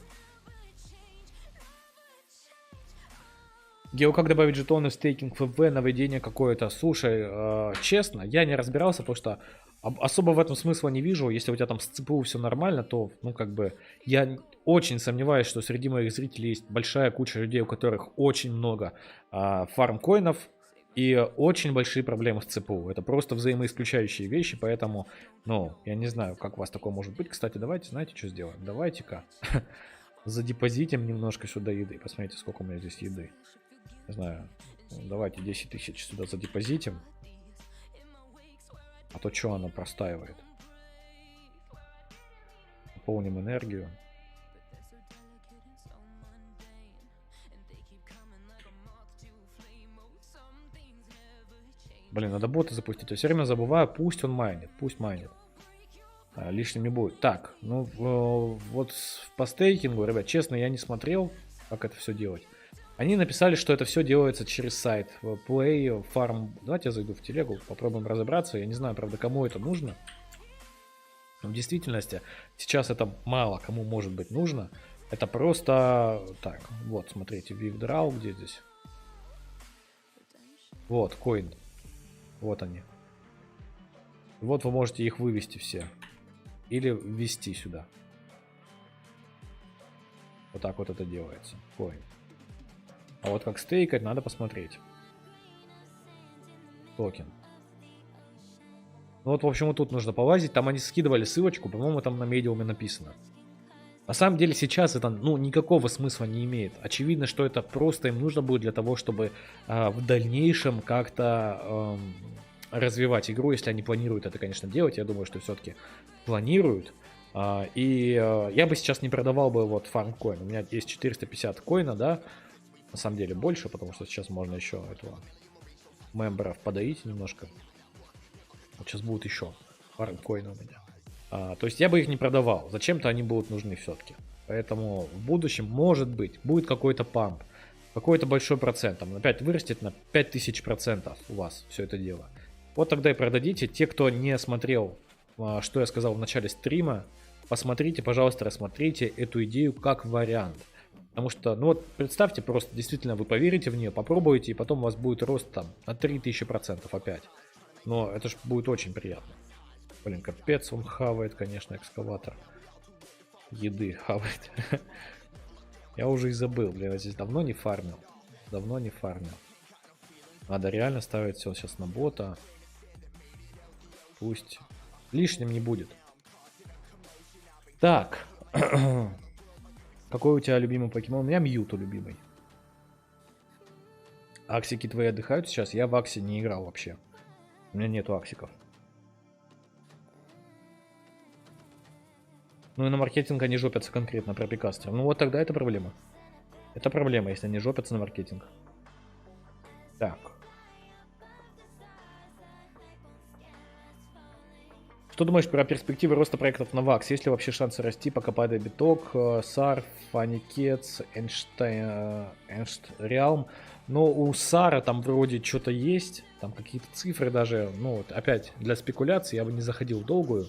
Гео, как добавить жетоны в стейкинг ФВ, наведение какое-то? Слушай, честно, я не разбирался, потому что особо в этом смысла не вижу. Если у тебя там с ЦПУ все нормально, то, ну, как бы, я очень сомневаюсь, что среди моих зрителей есть большая куча людей, у которых очень много фармкоинов и очень большие проблемы с ЦПУ. Это просто взаимоисключающие вещи, поэтому, ну, я не знаю, как у вас такое может быть. Кстати, давайте, знаете, что сделаем? Давайте-ка задепозитим немножко сюда еды. Посмотрите, сколько у меня здесь еды. Не знаю, давайте 10 тысяч сюда задепозитим. А то что она простаивает? Наполним энергию. Блин, надо бота запустить. Я все время забываю, пусть он майнит, пусть майнит. Лишним не будет. Так, ну вот по стейкингу, ребят, честно, я не смотрел, как это все делать. Они написали, что это все делается через сайт Play Farm. Давайте я зайду в телегу, попробуем разобраться. Я не знаю, правда, кому это нужно. Но в действительности сейчас это мало кому может быть нужно. Это просто... Так, вот, смотрите, withdraw, где здесь? Вот, coin. Вот они. Вот вы можете их вывести все. Или ввести сюда. Вот так вот это делается. Coin. А вот как стейкать, надо посмотреть. Токен. Ну вот, в общем, вот тут нужно полазить. Там они скидывали ссылочку, по-моему, там на медиуме написано. На самом деле сейчас это, ну, никакого смысла не имеет. Очевидно, что это просто им нужно будет для того, чтобы в дальнейшем как-то развивать игру, если они планируют это, конечно, делать. Я думаю, что все-таки планируют. Я бы сейчас не продавал бы вот фармкоин. У меня есть 450 коина, да. На самом деле больше, потому что сейчас можно еще этого мемберов подоить немножко. Вот сейчас будут еще фармкоины у меня. То есть я бы их не продавал. Зачем-то они будут нужны все-таки. Поэтому в будущем, может быть, будет какой-то памп. Какой-то большой процент. Там опять вырастет на 5000% у вас все это дело. Вот тогда и продадите. Те, кто не смотрел, что я сказал в начале стрима, посмотрите, пожалуйста, рассмотрите эту идею как вариант. Потому что, ну вот, представьте, просто действительно вы поверите в нее, попробуйте, и потом у вас будет рост там на 3000% опять. Но это же будет очень приятно. Блин, капец, он хавает, конечно, экскаватор. Еды хавает. Я уже и забыл, блин, я здесь давно не фармил. Давно не фармил. Надо реально ставить все сейчас на бота. Пусть лишним не будет. Так. Какой у тебя любимый покемон? У меня Мьюту любимый. Аксики твои отдыхают сейчас? Я в Аксе не играл вообще. У меня нету аксиков. Ну и на маркетинг они жопятся конкретно про пикастеров. Ну вот тогда это проблема. Это проблема, если они жопятся на маркетинг. Так. Что думаешь про перспективы роста проектов на VAX? Есть ли вообще шансы расти, пока падает биток, SAR, Фаникетс, Realm? Но у SAR там вроде что-то есть, там какие-то цифры даже, ну вот опять для спекуляции я бы не заходил в долгую.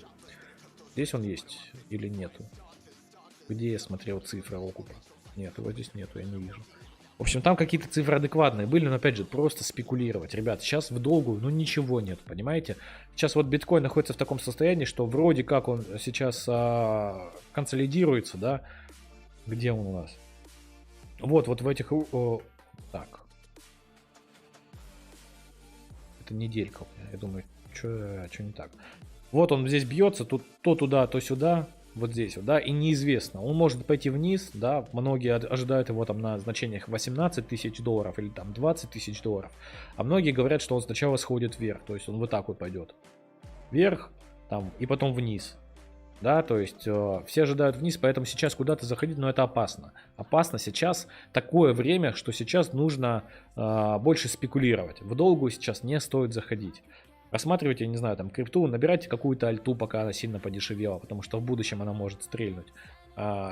Здесь он есть или нету? Где я смотрел цифры окупа? Нет, его здесь нету, я не вижу. В общем, там какие-то цифры адекватные были, но опять же, просто спекулировать. Ребят, сейчас в долгую, ну ничего нет, понимаете? Сейчас вот биткоин находится в таком состоянии, что вроде как он сейчас консолидируется, да? Где он у нас? Вот в этих... так. Это неделька у меня, я думаю, что не так. Вот он здесь бьется, тут то туда, то сюда. Вот здесь вот, да, и неизвестно. Он может пойти вниз, да, многие ожидают его там на значениях 18 тысяч долларов или там 20 тысяч долларов. А многие говорят, что он сначала сходит вверх, то есть он вот так вот пойдет. Вверх, там, и потом вниз. Да, то есть все ожидают вниз, поэтому сейчас куда-то заходить, но это опасно. Опасно сейчас такое время, что сейчас нужно больше спекулировать. В долгую сейчас не стоит заходить. Рассматривайте, не знаю, там крипту, набирайте какую-то альту, пока она сильно подешевела, потому что в будущем она может стрельнуть.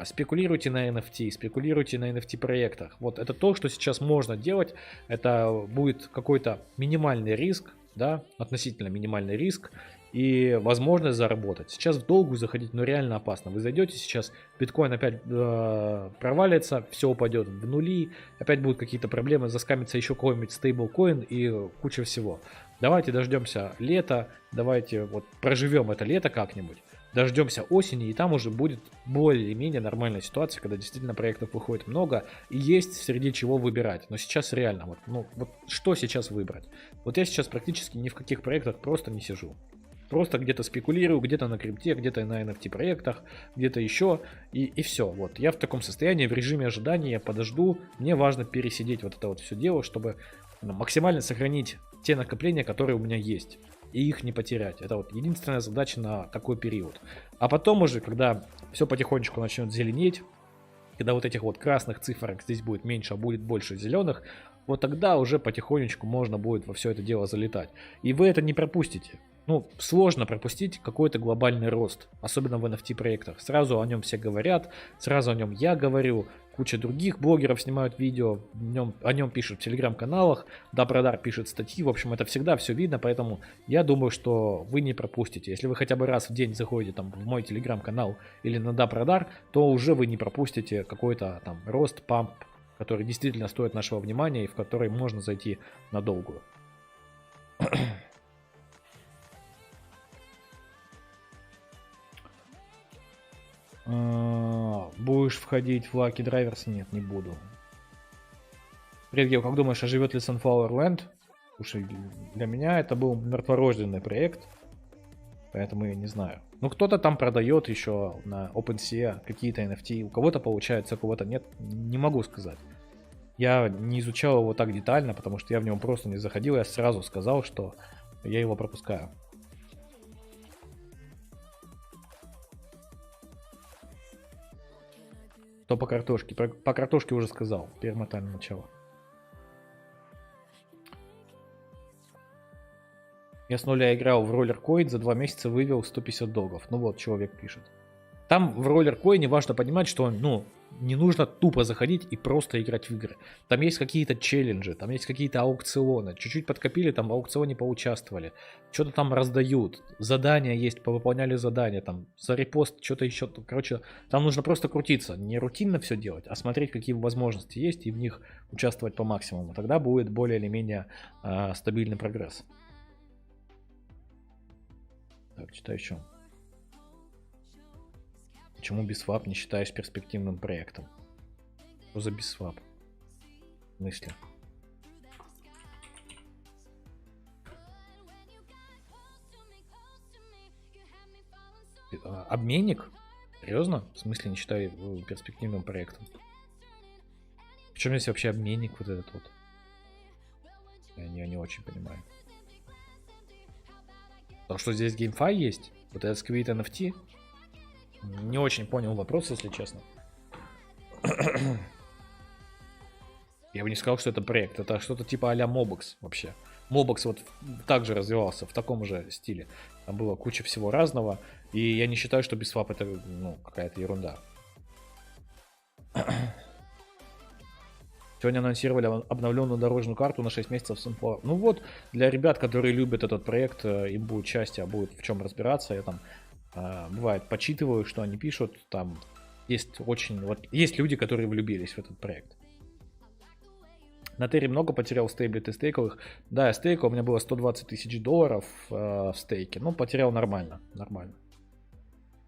Спекулируйте на NFT, спекулируйте на NFT проектах. Вот это то, что сейчас можно делать. Это будет какой-то минимальный риск, да, относительно минимальный риск и возможность заработать. Сейчас в долгую заходить, но реально опасно. Вы зайдете сейчас, биткоин опять провалится, все упадет в нули, опять будут какие-то проблемы, заскамится еще какой-нибудь стейблкоин и куча всего. Давайте дождемся лета, давайте вот проживем это лето как-нибудь. Дождемся осени, и там уже будет более-менее нормальная ситуация, когда действительно проектов выходит много, и есть среди чего выбирать. Но сейчас реально, вот что сейчас выбрать? Вот я сейчас практически ни в каких проектах просто не сижу. Просто где-то спекулирую, где-то на крипте, где-то на NFT проектах, где-то еще, и все. Вот я в таком состоянии, в режиме ожидания, я подожду. Мне важно пересидеть вот это вот все дело, чтобы максимально сохранить те накопления, которые у меня есть, и их не потерять. Это вот единственная задача на такой период. А потом уже, когда все потихонечку начнет зеленеть, когда вот этих вот красных цифрок здесь будет меньше, а будет больше зеленых, вот тогда уже потихонечку можно будет во все это дело залетать. И вы это не пропустите. Ну, сложно пропустить какой-то глобальный рост, особенно в NFT проектах. Сразу о нем все говорят, сразу о нем я говорю, куча других блогеров снимают видео, о нем пишут в телеграм-каналах, Дабрадар пишет статьи, в общем, это всегда все видно, поэтому я думаю, что вы не пропустите. Если вы хотя бы раз в день заходите там в мой телеграм-канал или на Дабрадар, то уже вы не пропустите какой-то там рост, памп, который действительно стоит нашего внимания и в который можно зайти надолго. Будешь входить в Lucky Drivers? Нет, не буду. Привет, Гео, как думаешь, оживет ли Sunflower Land? Слушай, для меня это был мертворожденный проект, поэтому я не знаю. Ну, кто-то там продает еще на OpenSea какие-то NFT, у кого-то получается, у кого-то нет, не могу сказать. Я не изучал его так детально, потому что я в него просто не заходил, я сразу сказал, что я его пропускаю. Что по картошке? По картошке уже сказал. Перемотай на начало. Я с нуля играл в роллер-коин, за 2 месяца вывел $150. Ну вот, человек пишет. Там в роллер-коине важно понимать, что не нужно тупо заходить и просто играть в игры. Там есть какие-то челленджи, там есть какие-то аукционы. Чуть-чуть подкопили, там в аукционе поучаствовали. Что-то там раздают. Задания есть, повыполняли задания. Там за репост что-то еще. Короче, там нужно просто крутиться. Не рутинно все делать, а смотреть, какие возможности есть и в них участвовать по максимуму. Тогда будет более или менее стабильный прогресс. Так, читаю еще. Почему BitSwap не считаешь перспективным проектом? Что за BitSwap? В смысле? Обменник? Серьезно? В смысле не считаю перспективным проектом? В чем здесь вообще обменник вот этот вот? Я не очень понимаю. То, что здесь GameFi есть? Вот этот Squid NFT? Не очень понял вопрос, если честно. Я бы не сказал, что это проект. Это что-то типа а-ля Mobex вообще. Mobex вот также развивался в таком же стиле. Там было куча всего разного. И я не считаю, что BitSwap это какая-то ерунда. Сегодня анонсировали обновленную дорожную карту на 6 месяцев Sunflower. Ну вот, для ребят, которые любят этот проект, им будет счастье, будет в чем разбираться. Я там бывает почитываю, что они пишут. Там есть есть люди, которые влюбились в этот проект. На Терре много потерял стейбли, ты стейкал их. Да, я стейкал, у меня было $120 тысяч в стейке. Ну, потерял нормально.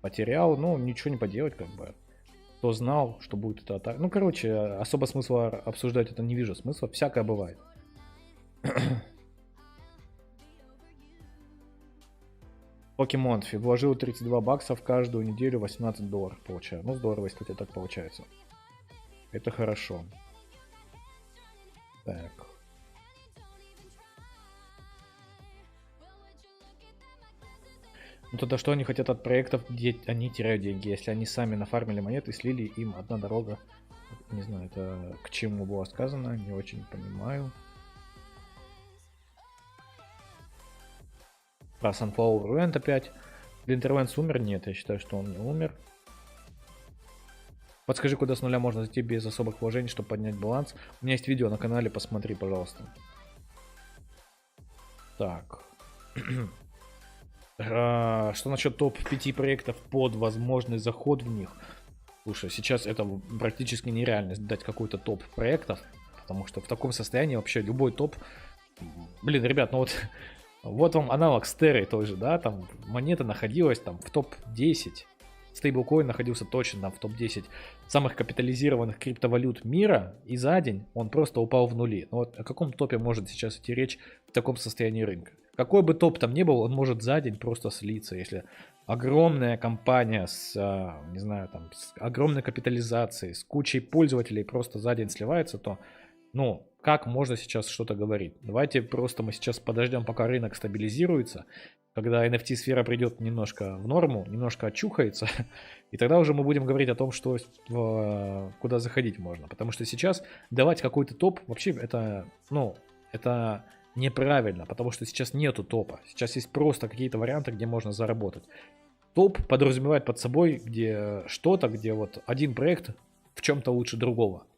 Потерял, ничего не поделать, как бы. Кто знал, что будет это атака. Ну, короче, особо смысла обсуждать это не вижу. Смысла всякое бывает. Покемонфи. Вложил $32 каждую неделю, $18 получаю. Ну, здорово, если у тебя так получается. Это хорошо. Так. Ну тогда что они хотят от проектов, где они теряют деньги, если они сами нафармили монеты и слили им одна дорога? Не знаю, это к чему было сказано, не очень понимаю. Про Sunflower Event опять. Интервенс умер? Нет, я считаю, что он не умер. Подскажи, куда с нуля можно зайти без особых вложений, чтобы поднять баланс. У меня есть видео на канале, посмотри, пожалуйста. Так. Что насчет топ-5 проектов под возможный заход в них? Слушай, сейчас это практически нереально дать какой-то топ проектов, потому что в таком состоянии вообще любой топ... Блин, ребят, ну вот, вот вам аналог с Terra той же, да, там монета находилась там в топ-10. Стейблкоин находился точно там в топ-10 самых капитализированных криптовалют мира, и за день он просто упал в нули. Но вот о каком топе может сейчас идти речь в таком состоянии рынка? Какой бы топ там ни был, он может за день просто слиться, если огромная компания с, не знаю, там, с огромной капитализацией, с кучей пользователей просто за день сливается, то, ну, как можно сейчас что-то говорить? Давайте просто мы сейчас подождем, пока рынок стабилизируется, когда NFT-сфера придет немножко в норму, немножко очухается, и тогда уже мы будем говорить о том, что куда заходить можно. Потому что сейчас давать какой-то топ, вообще это, ну, это неправильно, потому что сейчас нету топа. Сейчас есть просто какие-то варианты, где можно заработать. Топ подразумевает под собой где что-то, где вот один проект в чем-то лучше другого,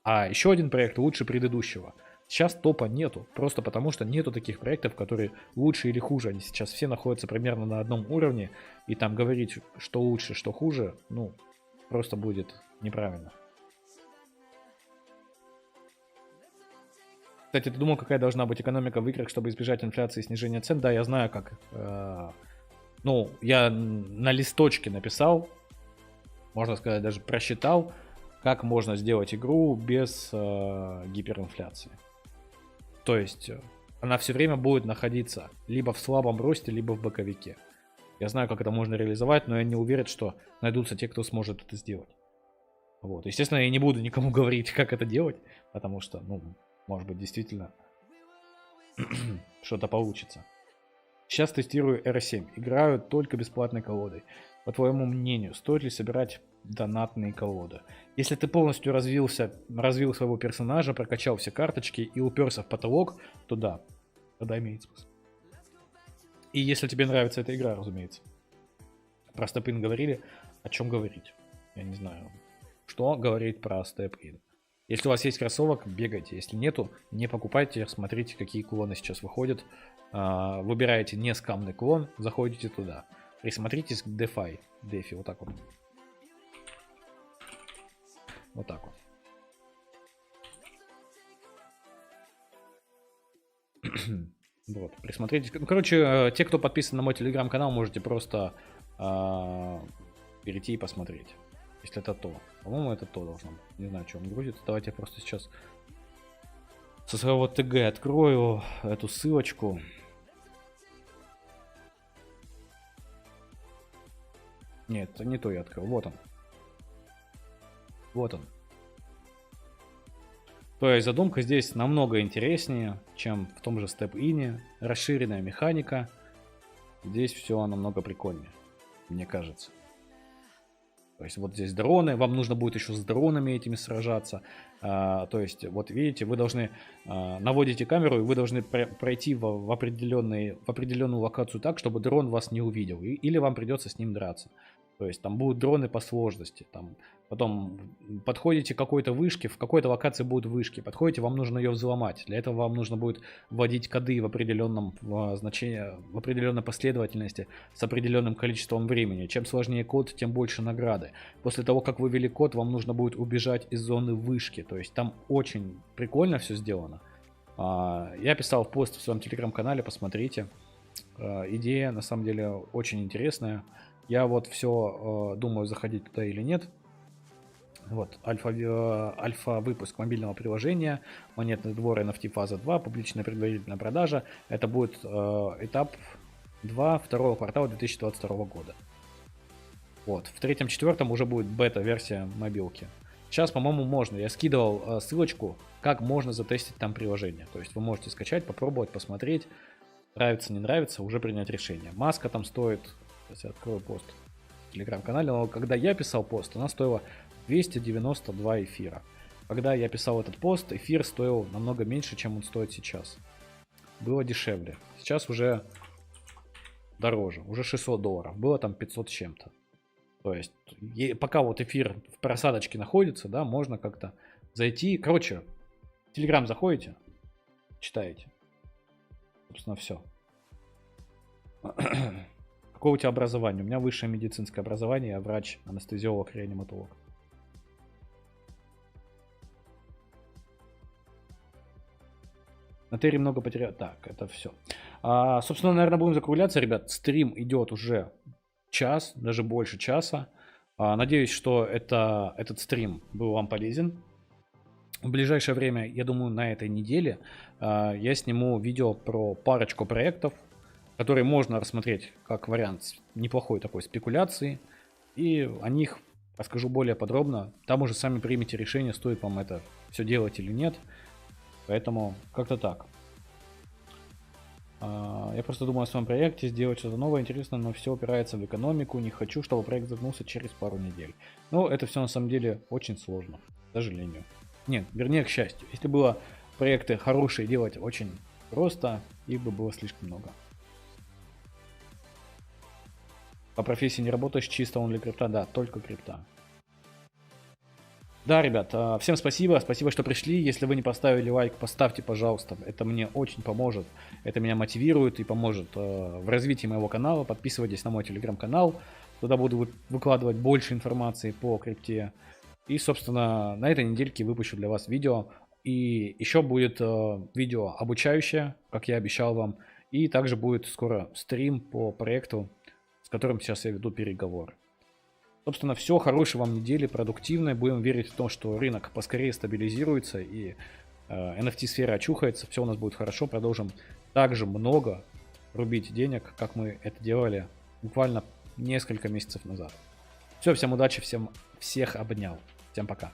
а еще один проект лучше предыдущего. Сейчас топа нету, просто потому что нету таких проектов, которые лучше или хуже. Они сейчас все находятся примерно на одном уровне, и там говорить, что лучше, что хуже, ну, просто будет неправильно. Кстати, ты думал, какая должна быть экономика в играх, чтобы избежать инфляции и снижения цен? Да, я знаю, как. Ну, я на листочке написал, можно сказать, даже просчитал, как можно сделать игру без гиперинфляции. То есть она все время будет находиться либо в слабом росте, либо в боковике. Я знаю, как это можно реализовать, но я не уверен, что найдутся те, кто сможет это сделать. Вот. Естественно, я не буду никому говорить, как это делать, потому что, ну, может быть, действительно что-то получится. Сейчас тестирую R7. Играю только бесплатной колодой. По твоему мнению, стоит ли собирать донатные колоды? Если ты полностью развил своего персонажа, прокачал все карточки и уперся в потолок, то да, тогда имеет смысл. И если тебе нравится эта игра, разумеется. Про степ-ин говорили, о чем говорить? Я не знаю. Что говорить про степ-ин? Если у вас есть кроссовок, бегайте. Если нету, не покупайте. Смотрите, какие клоны сейчас выходят. Выбираете не скамный клон, заходите туда. Присмотритесь к DeFi. DeFi, вот так вот. Вот так вот. Вот, присмотритесь. Ну, короче, те, кто подписан на мой телеграм-канал, можете просто перейти и посмотреть. Если это то. По-моему, это то должно быть. Не знаю, что он грузит. Давайте я просто сейчас со своего ТГ открою эту ссылочку. Нет, это не то я открыл. Вот он. Вот он. То есть задумка здесь намного интереснее, чем в том же степ-ине. Расширенная механика. Здесь все намного прикольнее, мне кажется. То есть вот здесь дроны, вам нужно будет еще с дронами этими сражаться. То есть вот видите, вы должны наводите камеру, и вы должны пройти в определенную локацию так, чтобы дрон вас не увидел. Или вам придется с ним драться. То есть там будут дроны по сложности. Там, потом подходите к какой-то вышке, в какой-то локации будут вышки. Подходите, вам нужно ее взломать. Для этого вам нужно будет вводить коды в определенном значении, в определенной последовательности с определенным количеством времени. Чем сложнее код, тем больше награды. После того, как вы ввели код, вам нужно будет убежать из зоны вышки. То есть там очень прикольно все сделано. Я писал в пост в своем телеграм-канале, посмотрите. Идея на самом деле очень интересная. Я вот все думаю, заходить туда или нет. Вот, альфа-выпуск мобильного приложения, монетный двор NFT фаза 2, публичная предварительная продажа. Это будет этап 2 второго квартала 2022 года. Вот, в третьем-четвертом уже будет бета-версия мобилки. Сейчас, по-моему, можно. Я скидывал ссылочку, как можно затестить там приложение. То есть вы можете скачать, попробовать, посмотреть. Нравится, не нравится, уже принять решение. Маска там стоит Сейчас я открою пост в телеграм-канале. Но когда я писал пост, она стоила 292 эфира. Когда я писал этот пост, эфир стоил намного меньше, чем он стоит сейчас. Было дешевле. Сейчас уже дороже. Уже $600. Было там 500 с чем-то. То есть, пока вот эфир в просадочке находится, да, можно как-то зайти. Короче, в Телеграм заходите, читаете. Собственно, все. Какое у тебя образование? У меня высшее медицинское образование, я врач, анестезиолог, реаниматолог. На Терри много потерял. Так, это все. Собственно, наверное, будем закругляться, ребят. Стрим идет уже час, даже больше часа. Надеюсь, что этот стрим был вам полезен. В ближайшее время, я думаю, на этой неделе я сниму видео про парочку проектов, которые можно рассмотреть как вариант неплохой такой спекуляции. И о них расскажу более подробно. Там уже сами примите решение, стоит вам это все делать или нет. Поэтому как-то так. Я просто думаю о своем проекте, сделать что-то новое, интересное, но все упирается в экономику. Не хочу, чтобы проект загнулся через пару недель. Но это все на самом деле очень сложно, к сожалению. Нет, вернее, к счастью. Если было проекты хорошие делать очень просто, их бы было слишком много. По профессии не работаешь, чисто он для крипта? Да, только крипта. Да, ребят, всем спасибо, что пришли. Если вы не поставили лайк, поставьте, пожалуйста. Это мне очень поможет, это меня мотивирует и поможет в развитии моего канала. Подписывайтесь на мой телеграм-канал, туда буду выкладывать больше информации по крипте. И, собственно, на этой недельке выпущу для вас видео. И еще будет видео обучающее, как я обещал вам. И также будет скоро стрим по проекту, с которым сейчас я веду переговоры. Собственно, все, хорошей вам недели, продуктивной. Будем верить в то, что рынок поскорее стабилизируется и NFT-сфера очухается. Все у нас будет хорошо. Продолжим также много рубить денег, как мы это делали буквально несколько месяцев назад. Все, всем удачи, всех обнял. Всем пока.